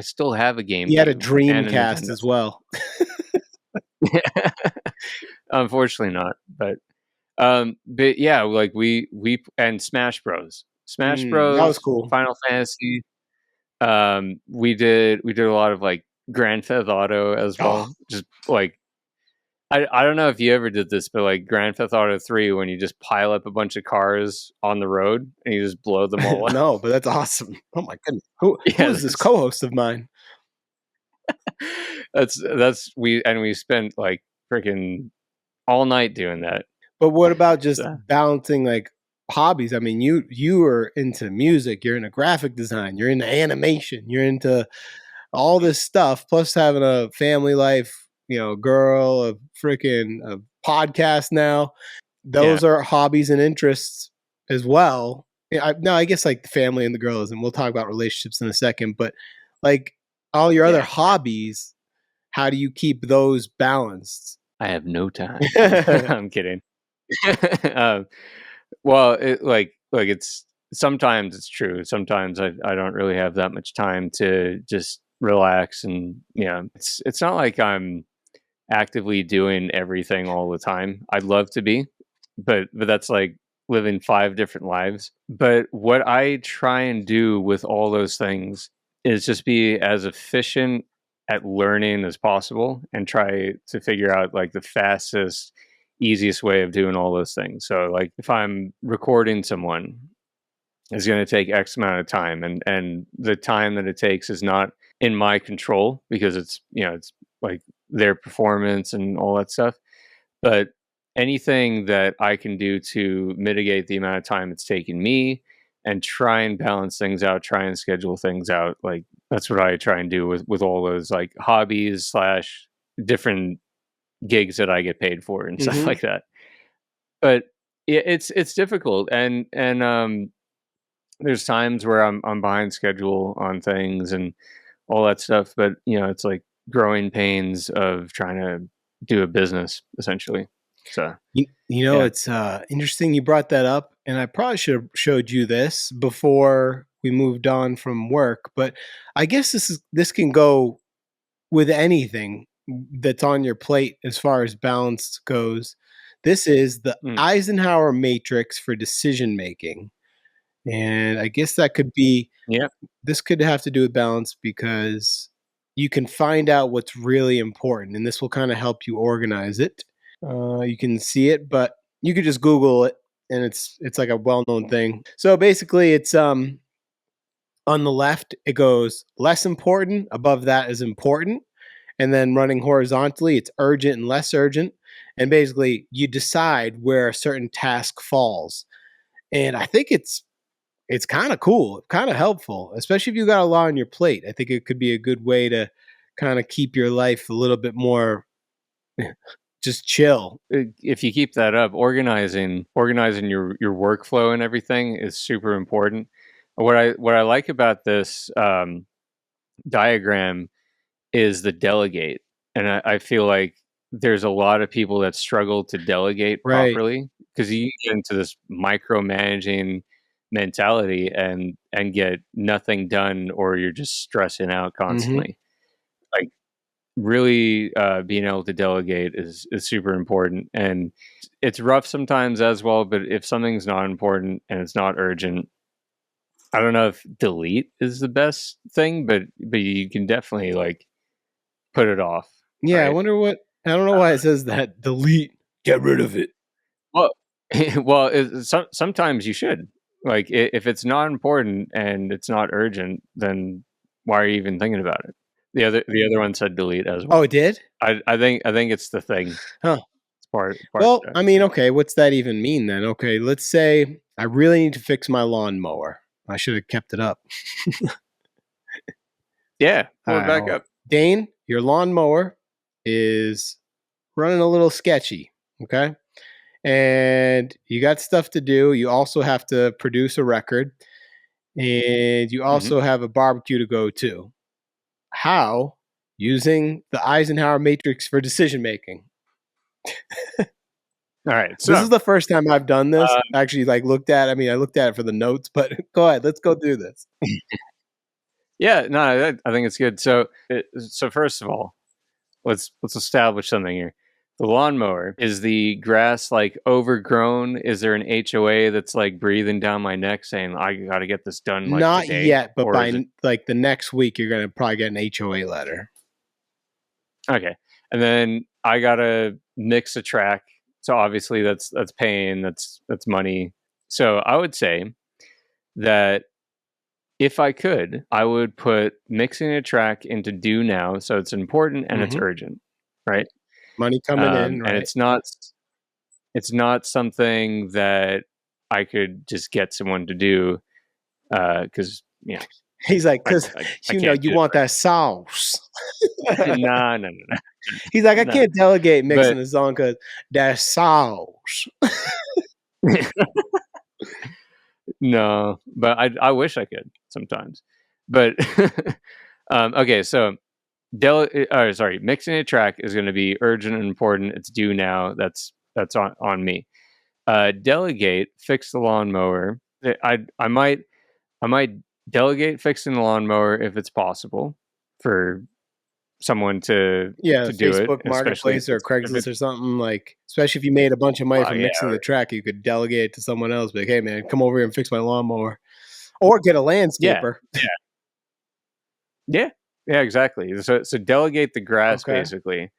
Speaker 2: still have a GameCube.
Speaker 1: He had a Dreamcast as well.
Speaker 2: Unfortunately not, but yeah, like we and Smash Bros. Smash Bros.
Speaker 1: That was cool.
Speaker 2: Final Fantasy. We did a lot of like Grand Theft Auto as well. Just like I don't know if you ever did this, but like Grand Theft Auto 3, when you just pile up a bunch of cars on the road and you just blow them all up.
Speaker 1: No, but that's awesome. Oh my goodness. Who is this co-host of mine?
Speaker 2: we spent like freaking all night doing that.
Speaker 1: But what about just balancing like hobbies? I mean, you are into music, you're into graphic design, you're into animation, you're into all this stuff, plus having a family life, girl, a podcast now. Those are hobbies and interests as well. I guess like the family and the girls, and we'll talk about relationships in a second, but like all your other hobbies, how do you keep those balanced?
Speaker 2: I have no time. I'm kidding. um, well, it's sometimes it's true. Sometimes I don't really have that much time to just relax, and it's not like I'm actively doing everything all the time. I'd love to be, but that's like living 5 different lives. But what I try and do with all those things is just be as efficient at learning as possible and try to figure out like the fastest, easiest way of doing all those things. So like if I'm recording someone, it's going to take X amount of time, and the time that it takes is not in my control because it's like their performance and all that stuff. But anything that I can do to mitigate the amount of time it's taking me and try and balance things out, try and schedule things out, like that's what I try and do with all those like hobbies slash different gigs that I get paid for and stuff like that. But it's difficult, and there's times where I'm behind schedule on things and all that stuff, but it's like growing pains of trying to do a business essentially. So yeah.
Speaker 1: It's interesting you brought that up, and I probably should have showed you this before we moved on from work, but I guess this can go with anything that's on your plate as far as balance goes. This is the Eisenhower matrix for decision making. And I guess that could be, this could have to do with balance because you can find out what's really important, and this will kind of help you organize it. You can see it, but you could just Google it, and it's like a well-known thing. So basically, it's on the left, it goes less important. Above that is important, and then running horizontally, it's urgent and less urgent. And basically, you decide where a certain task falls. And I think it's kind of cool, kind of helpful, especially if you got a lot on your plate. I think it could be a good way to kind of keep your life a little bit more just chill.
Speaker 2: If you keep that up, organizing your workflow and everything is super important. What I like about this diagram is the delegate, and I feel like there's a lot of people that struggle to delegate properly because you get into this micromanaging mentality and get nothing done, or you're just stressing out constantly. Like really being able to delegate is super important, and it's rough sometimes as well. But if something's not important and it's not urgent, I don't know if delete is the best thing, but you can definitely like put it off.
Speaker 1: Yeah,
Speaker 2: right?
Speaker 1: I wonder what. I don't know why it says that. Delete, get rid of it.
Speaker 2: Well, sometimes you should. Like if it's not important and it's not urgent, then why are you even thinking about it? The other one said delete as well.
Speaker 1: Oh, it did?
Speaker 2: I think it's the thing.
Speaker 1: Huh.
Speaker 2: It's part
Speaker 1: well, I mean, okay, what's that even mean then? Okay, let's say I really need to fix my lawnmower. I should have kept it up.
Speaker 2: Yeah, pull it back up.
Speaker 1: Dane, your lawnmower is running a little sketchy, okay? And you got stuff to do. You also have to produce a record, and you also have a barbecue to go to. How? Using the Eisenhower matrix for decision making.
Speaker 2: All right. So
Speaker 1: this is the first time I've done this. Actually, I looked at it for the notes, but go ahead. Let's go do this.
Speaker 2: Yeah, no, I think it's good. So first of all, let's establish something here. The lawnmower, is the grass like overgrown? Is there an HOA that's like breathing down my neck saying I got to get this done? Like,
Speaker 1: not
Speaker 2: today?
Speaker 1: yet, but by like the next week, you're gonna probably get an HOA letter.
Speaker 2: Okay, and then I gotta mix a track. So obviously that's pain, that's money. So I would say that if I could, I would put mixing a track into do now, so it's important and it's urgent, right?
Speaker 1: Money coming in, right?
Speaker 2: And it's not something that I could just get someone to do because
Speaker 1: he's like, because you want that sauce.
Speaker 2: No.
Speaker 1: He's like, I can't delegate mixing a song because that sauce.
Speaker 2: No, but I wish I could sometimes. But okay, so Mixing a track is going to be urgent and important. It's due now. That's on me. Delegate, fix the lawnmower. I might delegate fixing the lawnmower if it's possible for someone to
Speaker 1: Yeah,
Speaker 2: do it,
Speaker 1: Facebook
Speaker 2: especially
Speaker 1: Marketplace or
Speaker 2: if
Speaker 1: Craigslist
Speaker 2: it's
Speaker 1: or something, like, especially if you made a bunch of money
Speaker 2: well,
Speaker 1: from
Speaker 2: yeah,
Speaker 1: mixing the track, you could delegate it to someone else, be like, "Hey, man, come over here and fix my lawnmower." Or get a
Speaker 2: yeah,
Speaker 1: landscaper.
Speaker 2: yeah, yeah, exactly. So delegate the grass
Speaker 1: Okay.
Speaker 2: basically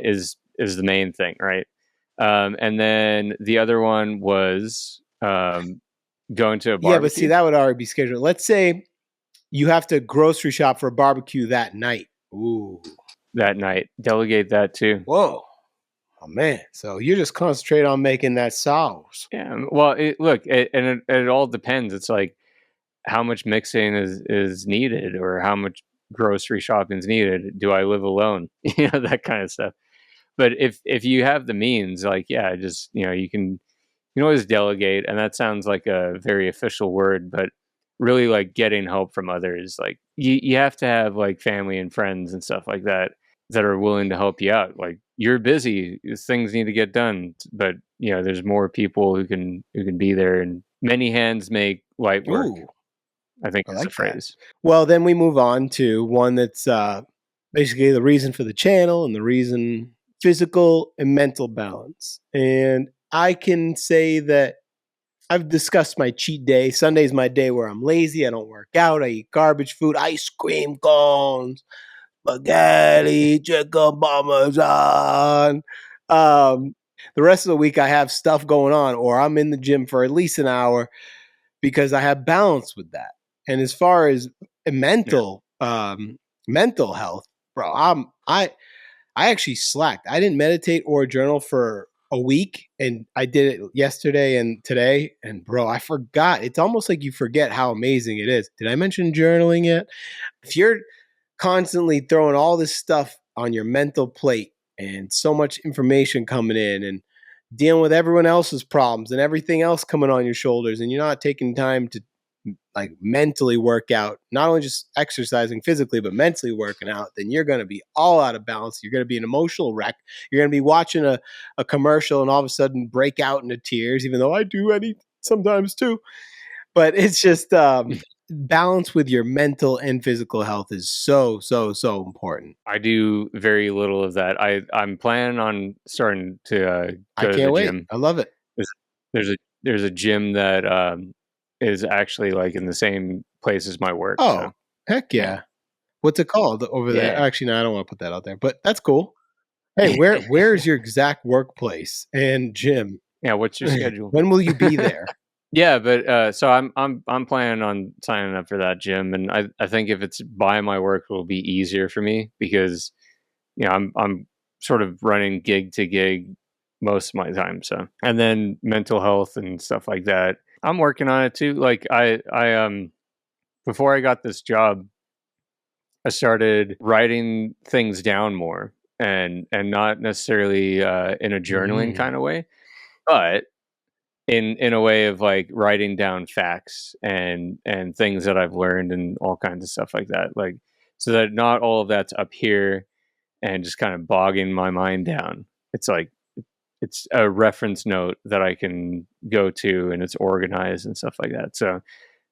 Speaker 2: is the main thing, right? And then the other one was going to a
Speaker 1: Yeah, but see,
Speaker 2: barbecue
Speaker 1: that would already be scheduled. Let's say you have to grocery shop for a barbecue that night. Ooh.
Speaker 2: that night. Delegate that too.
Speaker 1: Whoa. Oh, man. So you just concentrate on making that sauce.
Speaker 2: Yeah. Well, it all depends. It's like how much mixing is needed, or how much grocery shopping is needed. Do I live alone? That kind of stuff. But if you have the means, like, yeah, just you can always delegate, and that sounds like a very official word, but really, like, getting help from others, like, you have to have, like, family and friends and stuff like that that are willing to help you out. Like, you're busy, things need to get done, but there's more people who can be there, and many hands make light work,
Speaker 1: Ooh,
Speaker 2: I think
Speaker 1: I
Speaker 2: is the
Speaker 1: like that.
Speaker 2: phrase.
Speaker 1: Well, then we move on to one that's basically the reason for the channel and the reason physical and mental balance. And I can say that I've discussed my cheat day. Sunday's my day where I'm lazy. I don't work out. I eat garbage food, ice cream cones, spaghetti, chicken parmesan. Um, the rest of the week, I have stuff going on, or I'm in the gym for at least an hour because I have balance with that. And as far as
Speaker 2: Yeah.
Speaker 1: mental health, bro, I actually slacked. I didn't meditate or journal for a week, and I did it yesterday and today. And bro, I forgot. It's almost like you forget how amazing it is. Did I mention journaling yet? If you're constantly throwing all this stuff on your mental plate and so much information coming in and dealing with everyone else's problems and everything else coming on your shoulders, and you're not taking time to like mentally work out, not only just exercising physically, but mentally working out, then you're going to be all out of balance. You're going to be an emotional wreck. You're going to be watching a commercial and all of a sudden break out into tears, even though I do any sometimes too. But it's just balance with your mental and physical health is so, so, so important.
Speaker 2: I do very little of that. I'm planning on starting to
Speaker 1: I
Speaker 2: go to the
Speaker 1: can't wait.
Speaker 2: gym.
Speaker 1: I love it.
Speaker 2: There's there's a gym that is actually, like, in the same place as my work.
Speaker 1: Oh,
Speaker 2: So
Speaker 1: heck
Speaker 2: yeah,
Speaker 1: yeah. What's it called over there?
Speaker 2: yeah,
Speaker 1: Actually, no, I don't want to put that out there, but that's cool. Hey, where's your exact workplace and gym?
Speaker 2: yeah. What's your schedule?
Speaker 1: When will you be there?
Speaker 2: Yeah, but so I'm planning on signing up for that gym, and I think if it's by my work, it'll be easier for me because I'm sort of running gig to gig most of my time. So, and then mental health and stuff like that, I'm working on it too. Like, I before I got this job, I started writing things down more, and not necessarily in a journaling
Speaker 1: Mm.
Speaker 2: kind of way, but in a way of, like, writing down facts and things that I've learned and all kinds of stuff like that. Like, so that not all of that's up here and just kind of bogging my mind down. It's like it's a reference note that I can go to, and it's organized and stuff like that. So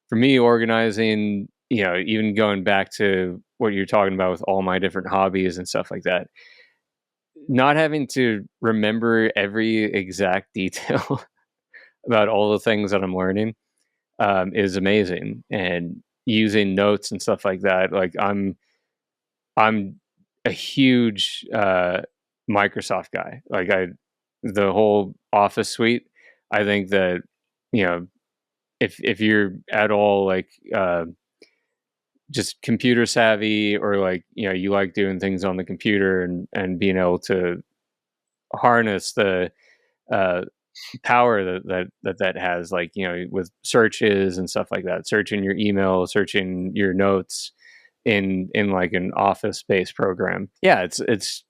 Speaker 2: for me, organizing, even going back to what you're talking about with all my different hobbies and stuff like that, not having to remember every exact detail about all the things that I'm learning is amazing. And using notes and stuff like that, like, I'm a huge Microsoft guy. Like, the whole Office suite. I think that you know if you're at all, like, just computer savvy, or, like, you like doing things on the computer, and being able to harness the uh, power that has, like, with searches and stuff like that, searching your email, searching your notes in like an office based program. Yeah, it's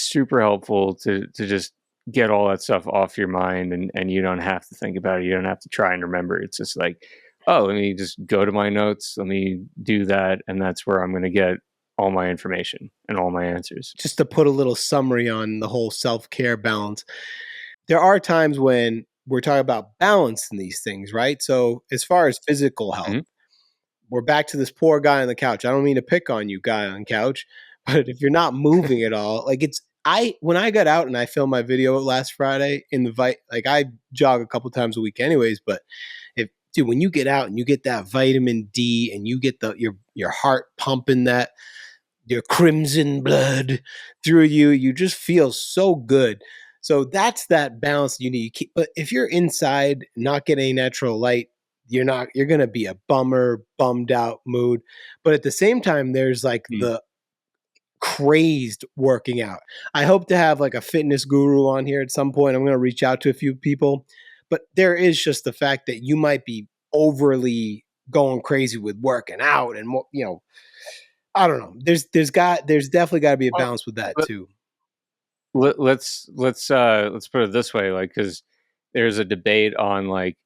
Speaker 2: super helpful to just get all that stuff off your mind, and you don't have to think about it. You don't have to try and remember. It's just like, oh, let me just go to my notes, let me do that, and that's where I'm going to get all my information and all my answers.
Speaker 1: Just to put a little summary on the whole self-care balance, there are times when we're talking about balance in these things, right? So as far as physical health,
Speaker 2: Mm-hmm.
Speaker 1: we're back to this poor guy on the couch. I don't mean to pick on you, guy on couch, but if you're not moving at all, like when I got out and I filmed my video last Friday in the like I jog a couple times a week anyways, but dude, when you get out and you get that vitamin D and you get your heart pumping that your crimson blood through you, you just feel so good. So that's that balance you need. But if you're inside, not getting natural light, you're going to be a bummed out mood. But at the same time, there's like the crazed working out. I hope to have like a fitness guru on here at some point. I'm going to reach out to a few people, but there is just the fact that you might be overly going crazy with working out and I don't know. There's definitely got to be a balance with that too.
Speaker 2: Let's put it this way, like, because there's a debate on like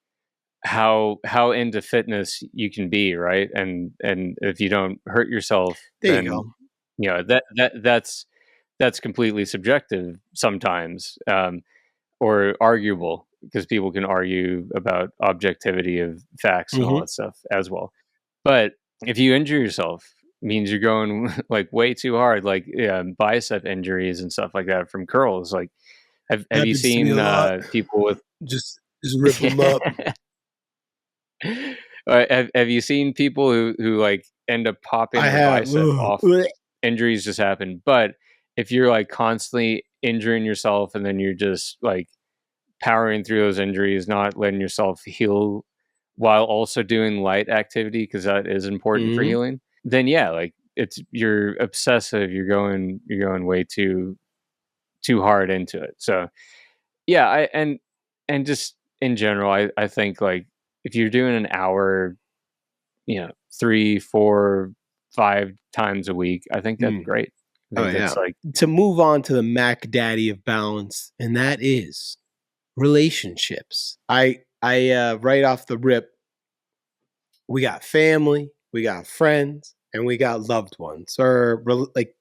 Speaker 2: how into fitness you can be, right? And if you don't hurt yourself,
Speaker 1: there
Speaker 2: then
Speaker 1: you
Speaker 2: know that's completely subjective sometimes, or arguable, because people can argue about objectivity of facts and all that stuff as well. But if you injure yourself, means you're going like way too hard, like bicep injuries and stuff like that from curls. Like, have you seen people with
Speaker 1: just rip them up?
Speaker 2: Have you seen people who like end up popping their bicep off? Injuries just happen. But if you're like constantly injuring yourself and then you're just like powering through those injuries, not letting yourself heal while also doing light activity, because that is important for healing, then yeah, like you're obsessive, you're going way too hard into it. So yeah, and just in general, I think like if you're doing an hour, 3, 4, 5 times a week, I think that's great. I think that's like,
Speaker 1: to move on to the Mac Daddy of balance, and that is relationships. I right off the rip, we got family, we got friends, and we got loved ones, or like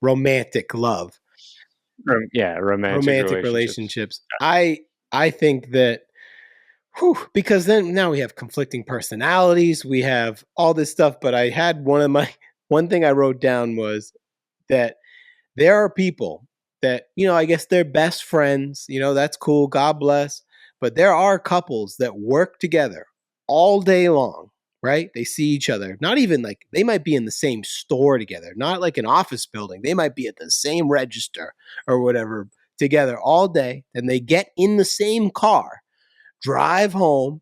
Speaker 1: romantic love.
Speaker 2: Romantic relationships.
Speaker 1: I think that because then now we have conflicting personalities, we have all this stuff. But I had one thing I wrote down was that there are people that, I guess they're best friends, that's cool, God bless. But there are couples that work together all day long, right? They see each other. Not even like they might be in the same store together, not like an office building. They might be at the same register or whatever together all day. And they get in the same car, drive home,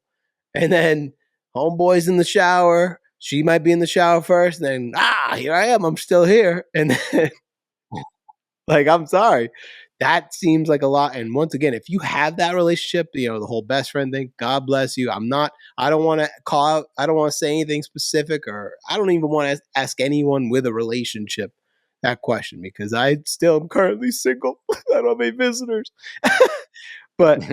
Speaker 1: and then homeboy's in the shower. She might be in the shower first. And then, here I am. I'm still here. And then, like, I'm sorry. That seems like a lot. And once again, if you have that relationship, the whole best friend thing, God bless you. I don't want to call out, I don't want to say anything specific, or I don't even want to ask anyone with a relationship that question, because I still am currently single. I don't have any visitors. But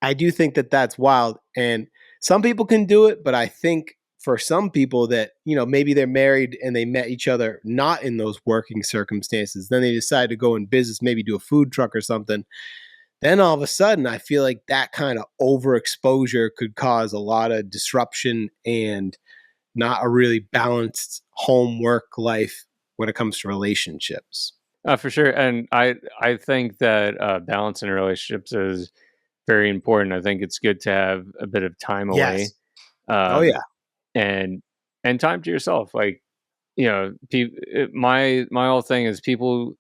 Speaker 1: I do think that that's wild. And some people can do it, but I think for some people that, maybe they're married and they met each other not in those working circumstances, then they decide to go in business, maybe do a food truck or something. Then all of a sudden, I feel like that kind of overexposure could cause a lot of disruption and not a really balanced home work life when it comes to relationships.
Speaker 2: For sure. And I think that balance in relationships is very important. I think it's good to have a bit of time away.
Speaker 1: Yes.
Speaker 2: And time to yourself. Like, my whole thing is people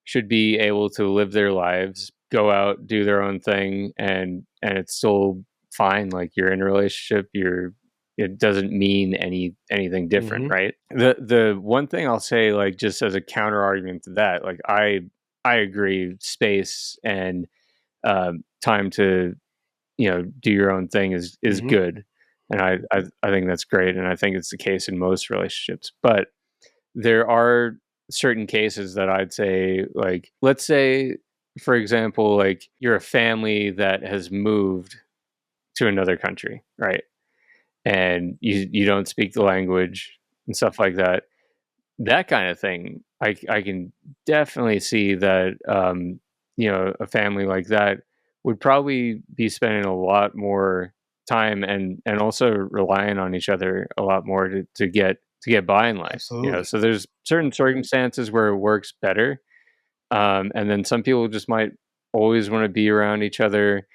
Speaker 2: should be able to live their lives, go out, do their own thing, and it's still fine. Like, you're in a relationship, it doesn't mean anything different, right? The one thing I'll say, like, just as a counter argument to that, like, I agree, space and time to do your own thing is good, and I think that's great, and I think it's the case in most relationships. But there are certain cases that I'd say, like, let's say, for example, like, you're a family that has moved to another country, right? And you don't speak the language and stuff like that. that kind of thing, I can definitely see that, a family like that would probably be spending a lot more time and also relying on each other a lot more to get by in life.
Speaker 1: Absolutely.
Speaker 2: So there's certain circumstances where it works better, and then some people just might always want to be around each other.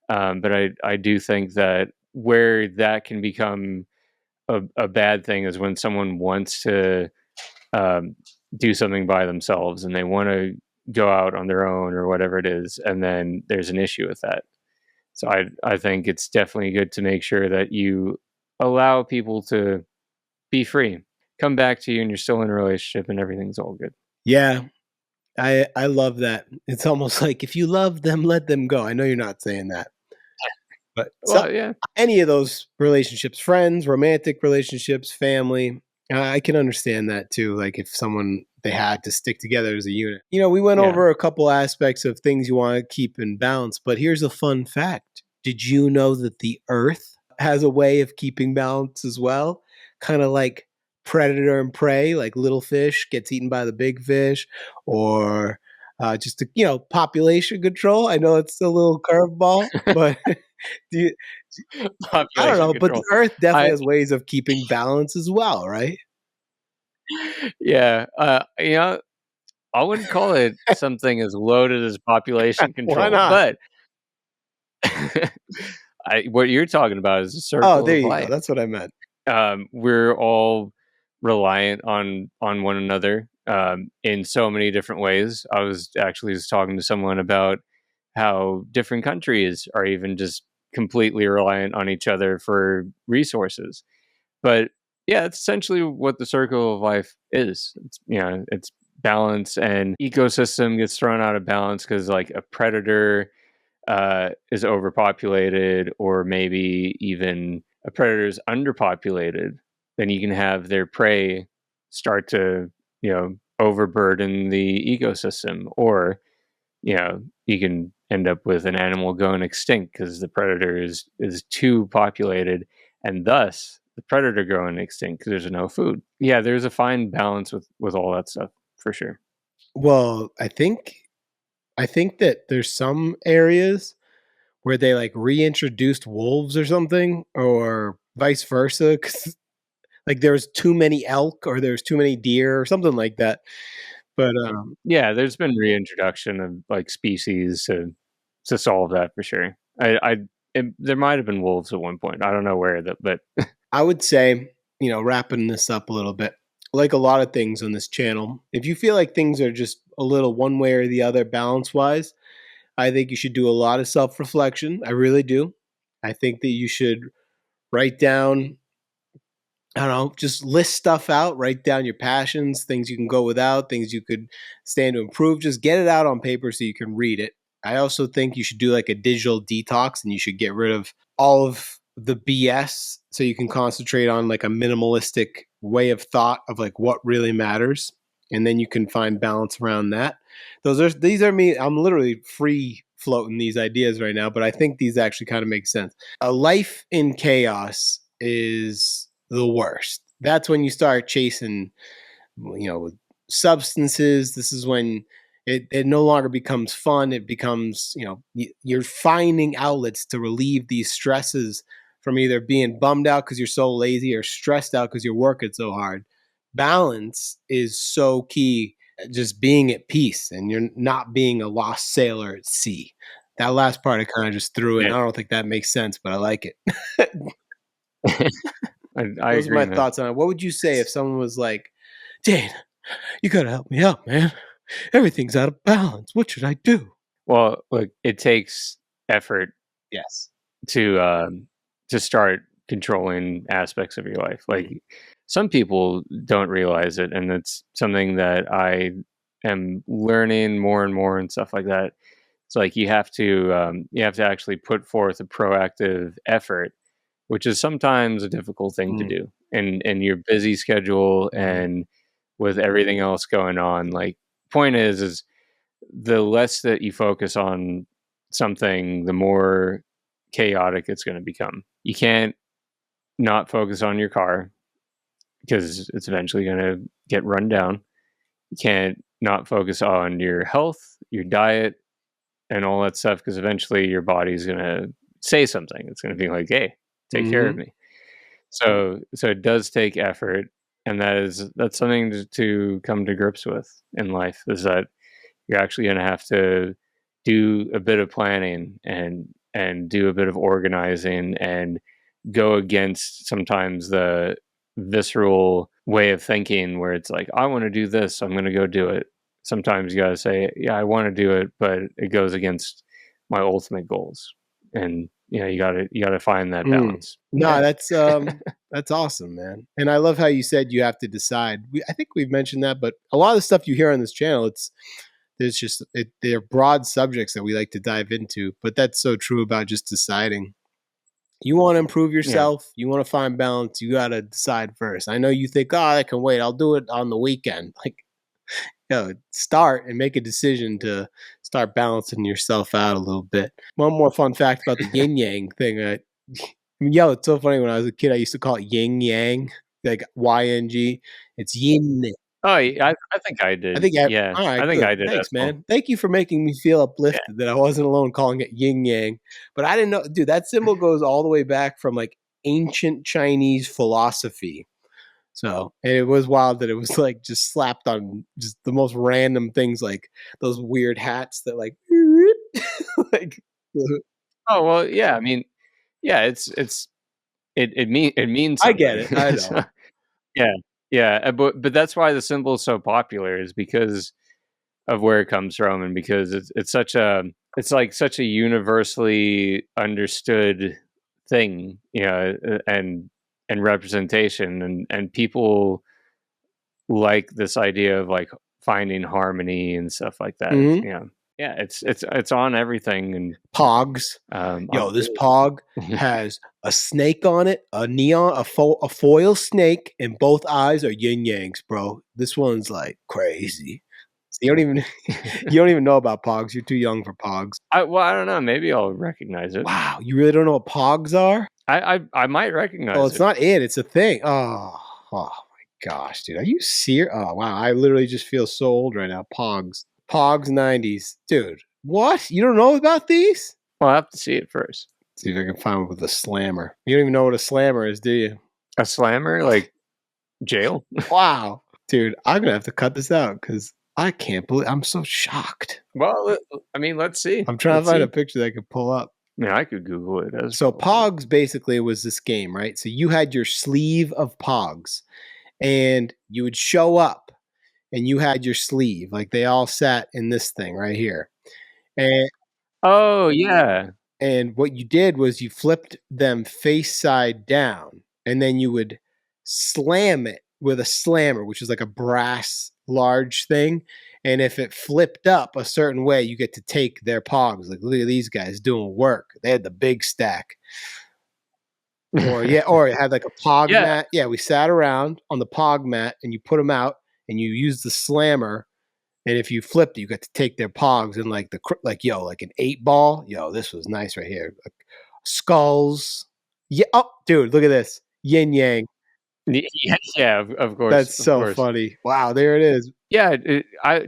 Speaker 2: But I do think that where that can become a bad thing is when someone wants to um, do something by themselves and they want to go out on their own or whatever it is, and then there's an issue with that. So I think it's definitely good to make sure that you allow people to be free, come back to you, and you're still in a relationship and everything's all good.
Speaker 1: Yeah, I love that. It's almost like if you love them, let them go. I know you're not saying that, but
Speaker 2: Well, yeah,
Speaker 1: any of those relationships, friends, romantic relationships, family, I can understand that too. Like if someone they had to stick together as a unit. We went
Speaker 2: yeah.
Speaker 1: over a couple aspects of things you want to keep in balance, but here's a fun fact. Did you know that the earth has a way of keeping balance as well? Kind of like predator and prey, like little fish gets eaten by the big fish, or population control. I know it's a little curveball, but do you, I don't
Speaker 2: Population
Speaker 1: know, but the
Speaker 2: control.
Speaker 1: earth definitely
Speaker 2: I
Speaker 1: has ways of keeping balance as well, right?
Speaker 2: Yeah, I wouldn't call it something as loaded as population
Speaker 1: Why
Speaker 2: control,
Speaker 1: not?
Speaker 2: but what you're talking about is a
Speaker 1: Oh,
Speaker 2: circle
Speaker 1: there
Speaker 2: of
Speaker 1: you go.
Speaker 2: life.
Speaker 1: That's what I meant.
Speaker 2: We're all reliant on one another, in so many different ways. I was actually just talking to someone about how different countries are even just completely reliant on each other for resources. But yeah, it's essentially what the circle of life is. It's balance, and ecosystem gets thrown out of balance because like a predator is overpopulated, or maybe even a predator is underpopulated. Then you can have their prey start to overburden the ecosystem, or you can end up with an animal going extinct because the predator is too populated, and thus the predator going extinct because there's no food. Yeah, there's a fine balance with all that stuff for sure.
Speaker 1: Well, I think that there's some areas where they like reintroduced wolves or something, or vice versa. 'Cause, like there's too many elk or there's too many deer or something like that. But
Speaker 2: Yeah, there's been reintroduction of like species to solve that for sure. There might have been wolves at one point. I don't know where that, but
Speaker 1: I would say, wrapping this up a little bit, like a lot of things on this channel, if you feel like things are just a little one way or the other balance wise, I think you should do a lot of self reflection. I really do. I think that you should write down, I don't know, just list stuff out, write down your passions, things you can go without, things you could stand to improve. Just get it out on paper so you can read it. I also think you should do like a digital detox and you should get rid of all of the BS so you can concentrate on like a minimalistic way of thought of like what really matters. And then you can find balance around that. These are me. I'm literally free floating these ideas right now, but I think these actually kind of make sense. A life in chaos is the worst. That's when you start chasing, with substances. This is when it no longer becomes fun. It becomes, you're finding outlets to relieve these stresses from either being bummed out because you're so lazy or stressed out because you're working so hard. Balance is so key. Just being at peace and you're not being a lost sailor at sea. That last part I kind of just threw in.
Speaker 2: yeah,
Speaker 1: I don't think that makes sense, but I like it.
Speaker 2: I
Speaker 1: Those are
Speaker 2: agree,
Speaker 1: my
Speaker 2: man.
Speaker 1: thoughts on it. What would you say if someone was like, Dane, you gotta help me out, man. Everything's out of balance. What should I do?
Speaker 2: Well, look, it takes effort
Speaker 1: Yes.
Speaker 2: to start controlling aspects of your life. Like some people don't realize it, and it's something that I am learning more and more and stuff like that. It's like you have to actually put forth a proactive effort, which is sometimes a difficult thing to
Speaker 1: Mm,
Speaker 2: do in your busy schedule
Speaker 1: mhm.
Speaker 2: and with everything else going on. Like point is the less that you focus on something, the more chaotic it's going to become. You can't not focus on your car because it's eventually going to get run down. You can't not focus on your health, your diet, and all that stuff, because eventually your body's gonna say something. It's gonna be like, "Hey, take care of me." So it does take effort, and that's something to come to grips with in life, is that you're actually going to have to do a bit of planning and do a bit of organizing and go against sometimes the visceral way of thinking where it's like, I want to do this, I'm going to go do it. Sometimes you got to say, yeah, I want to do it, but it goes against my ultimate goals. And you got to find that balance.
Speaker 1: No, that's awesome, man. And I love how you said you have to decide. I think we've mentioned that, but a lot of the stuff you hear on this channel, they're broad subjects that we like to dive into, but that's so true about just deciding. You want to improve yourself, you want to find balance, you got to decide first. I know you think, oh, I can wait, I'll do it on the weekend. Like, start and make a decision to start balancing yourself out a little bit. One more fun fact about the yin-yang thing. It's so funny. When I was a kid, I used to call it yin-yang, like Y-N-G. It's yin.
Speaker 2: Oh, I think I did. Yeah,
Speaker 1: All right,
Speaker 2: I think
Speaker 1: good.
Speaker 2: I did.
Speaker 1: Thanks, man. Thank you for making me feel uplifted that I wasn't alone calling it yin yang. But I didn't know, dude. That symbol goes all the way back from like ancient Chinese philosophy. So, and it was wild that it was like just slapped on just the most random things, like those weird hats that like, like.
Speaker 2: Oh well, yeah. I mean, yeah. It means
Speaker 1: I
Speaker 2: something.
Speaker 1: get it. I know.
Speaker 2: Yeah. But that's why the symbol is so popular, is because of where it comes from, and because it's like such a universally understood thing, and representation, and people like this idea of like finding harmony and stuff like that. Yeah, it's on everything. And
Speaker 1: Pogs. This Pog has a snake on it, a foil snake, and both eyes are yin yangs, bro. This one's like crazy. So you don't even know about Pogs. You're too young for Pogs.
Speaker 2: I don't know. Maybe I'll recognize it.
Speaker 1: Wow, you really don't know what Pogs are?
Speaker 2: I might recognize it.
Speaker 1: Well, it's not it. It's a thing. Oh my gosh, dude. Are you serious? Oh, wow. I literally just feel so old right now. Pogs 90s. Dude, what? You don't know about these?
Speaker 2: Well, I'll have to see it first.
Speaker 1: See if I can find one with a slammer. You don't even know what a slammer is, do you?
Speaker 2: A slammer? Like jail?
Speaker 1: Wow. Dude, I'm going to have to cut this out because I can't believe, I'm so shocked.
Speaker 2: Well, I mean, let's see.
Speaker 1: I'm trying to find a picture that I could pull up.
Speaker 2: Yeah, I could Google it.
Speaker 1: So Pogs basically was this game, right? So you had your sleeve of Pogs, and you would show up and you had your sleeve. Like they all sat in this thing right here. And
Speaker 2: oh, yeah.
Speaker 1: And what you did was you flipped them face side down, and then you would slam it with a slammer, which is like a brass large thing. And if it flipped up a certain way, you get to take their Pogs. Like, look at these guys doing work. They had the big stack. Or it had like a Pog mat. Yeah, we sat around on the Pog mat, and you put them out, and you use the slammer. And if you flipped it, you got to take their Pogs and like an 8-ball. This was nice right here. Like, skulls. Yeah. Oh, dude, look at this. Yin yang.
Speaker 2: Yeah, of course.
Speaker 1: That's so funny. Wow, there it is.
Speaker 2: Yeah, I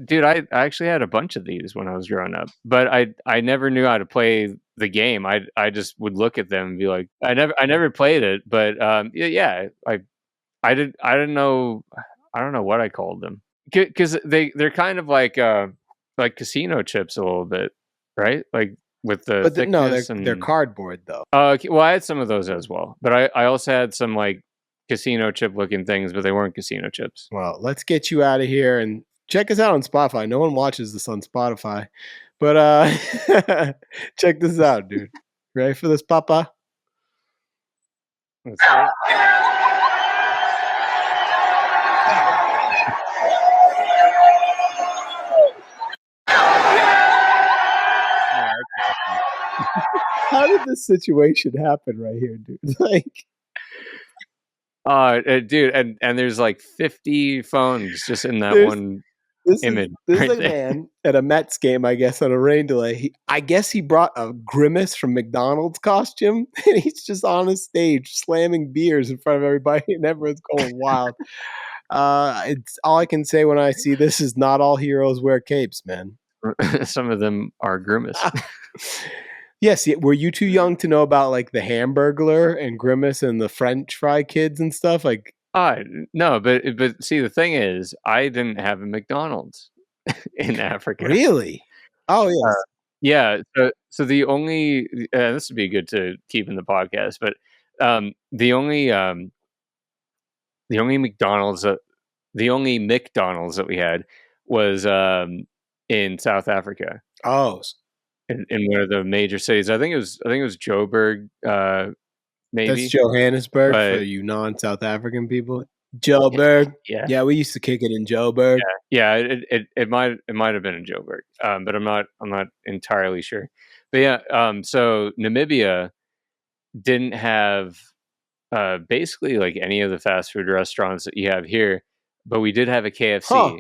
Speaker 2: actually had a bunch of these when I was growing up, but I never knew how to play the game. I just would look at them and be like, I never played it, but yeah, I didn't know. I don't know what I called them, because they're kind of like casino chips a little bit, right? Like with the thickness.
Speaker 1: They're cardboard though.
Speaker 2: Okay, well, I had some of those as well, but I also had some like casino chip looking things, but they weren't casino chips.
Speaker 1: Well, let's get you out of here and check us out on Spotify. No one watches this on Spotify, but check this out, dude. Ready for this, Papa?
Speaker 2: Let's see it.
Speaker 1: How did this situation happen right here, dude? Like,
Speaker 2: dude, and there's like 50 phones just in that one image.
Speaker 1: This is a man at a Mets game, I guess, on a rain delay. I guess he brought a Grimace from McDonald's costume, and he's just on a stage slamming beers in front of everybody, and everyone's going wild. It's all I can say when I see this is not all heroes wear capes, man.
Speaker 2: Some of them are Grimace.
Speaker 1: Yes, were you too young to know about like the Hamburglar and Grimace and the French fry kids and stuff? Like,
Speaker 2: No, but see, the thing is, I didn't have a McDonald's in Africa.
Speaker 1: really? Oh yes.
Speaker 2: Yeah. So the only this would be good to keep in the podcast, but the only McDonald's the only McDonald's that we had was in South Africa.
Speaker 1: Oh,
Speaker 2: In one of the major cities. I think it was Joburg, maybe.
Speaker 1: that's Johannesburg for
Speaker 2: But
Speaker 1: you non-South African people. Joburg.
Speaker 2: yeah.
Speaker 1: Yeah, we used to kick it in Joburg.
Speaker 2: Yeah, it might have been in Joburg. But I'm not entirely sure. But yeah, so Namibia didn't have basically like any of the fast food restaurants that you have here, but we did have a KFC.
Speaker 1: Huh.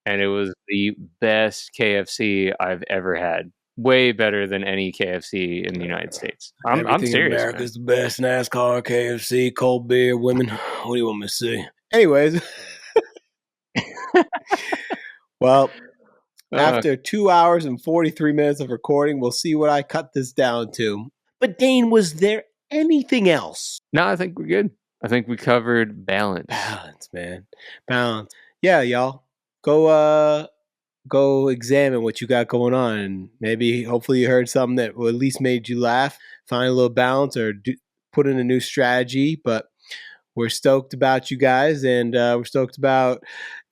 Speaker 2: And it was the best KFC I've ever had. Way better than any KFC in the United States. I'm serious.
Speaker 1: In America's the best. NASCAR, KFC, cold beer, women. What do you want me to say? Anyways. Well, after 2 hours and 43 minutes of recording, we'll see what I cut this down to. But Dane, was there anything else?
Speaker 2: No, I think we're good. I think we covered balance.
Speaker 1: Balance, man. Balance. Yeah, y'all. Go examine what you got going on, and maybe hopefully you heard something that at least made you laugh, find a little balance, or put in a new strategy. But we're stoked about you guys, and we're stoked about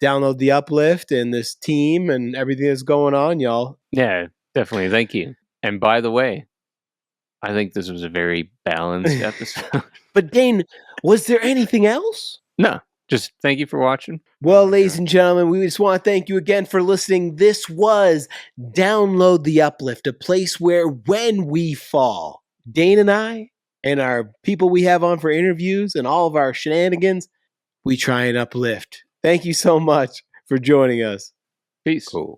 Speaker 1: Download the Uplift and this team and everything that's going on, y'all.
Speaker 2: Yeah, definitely. Thank you. And by the way, I think this was a very balanced episode.
Speaker 1: But Dane, was there anything else?
Speaker 2: No. Just thank you for watching.
Speaker 1: Well, ladies and gentlemen, we just want to thank you again for listening. This was Download the Uplift, a place where when we fall, Dane and I and our people we have on for interviews and all of our shenanigans, we try and uplift. Thank you so much for joining us.
Speaker 2: Peace.
Speaker 1: Cool.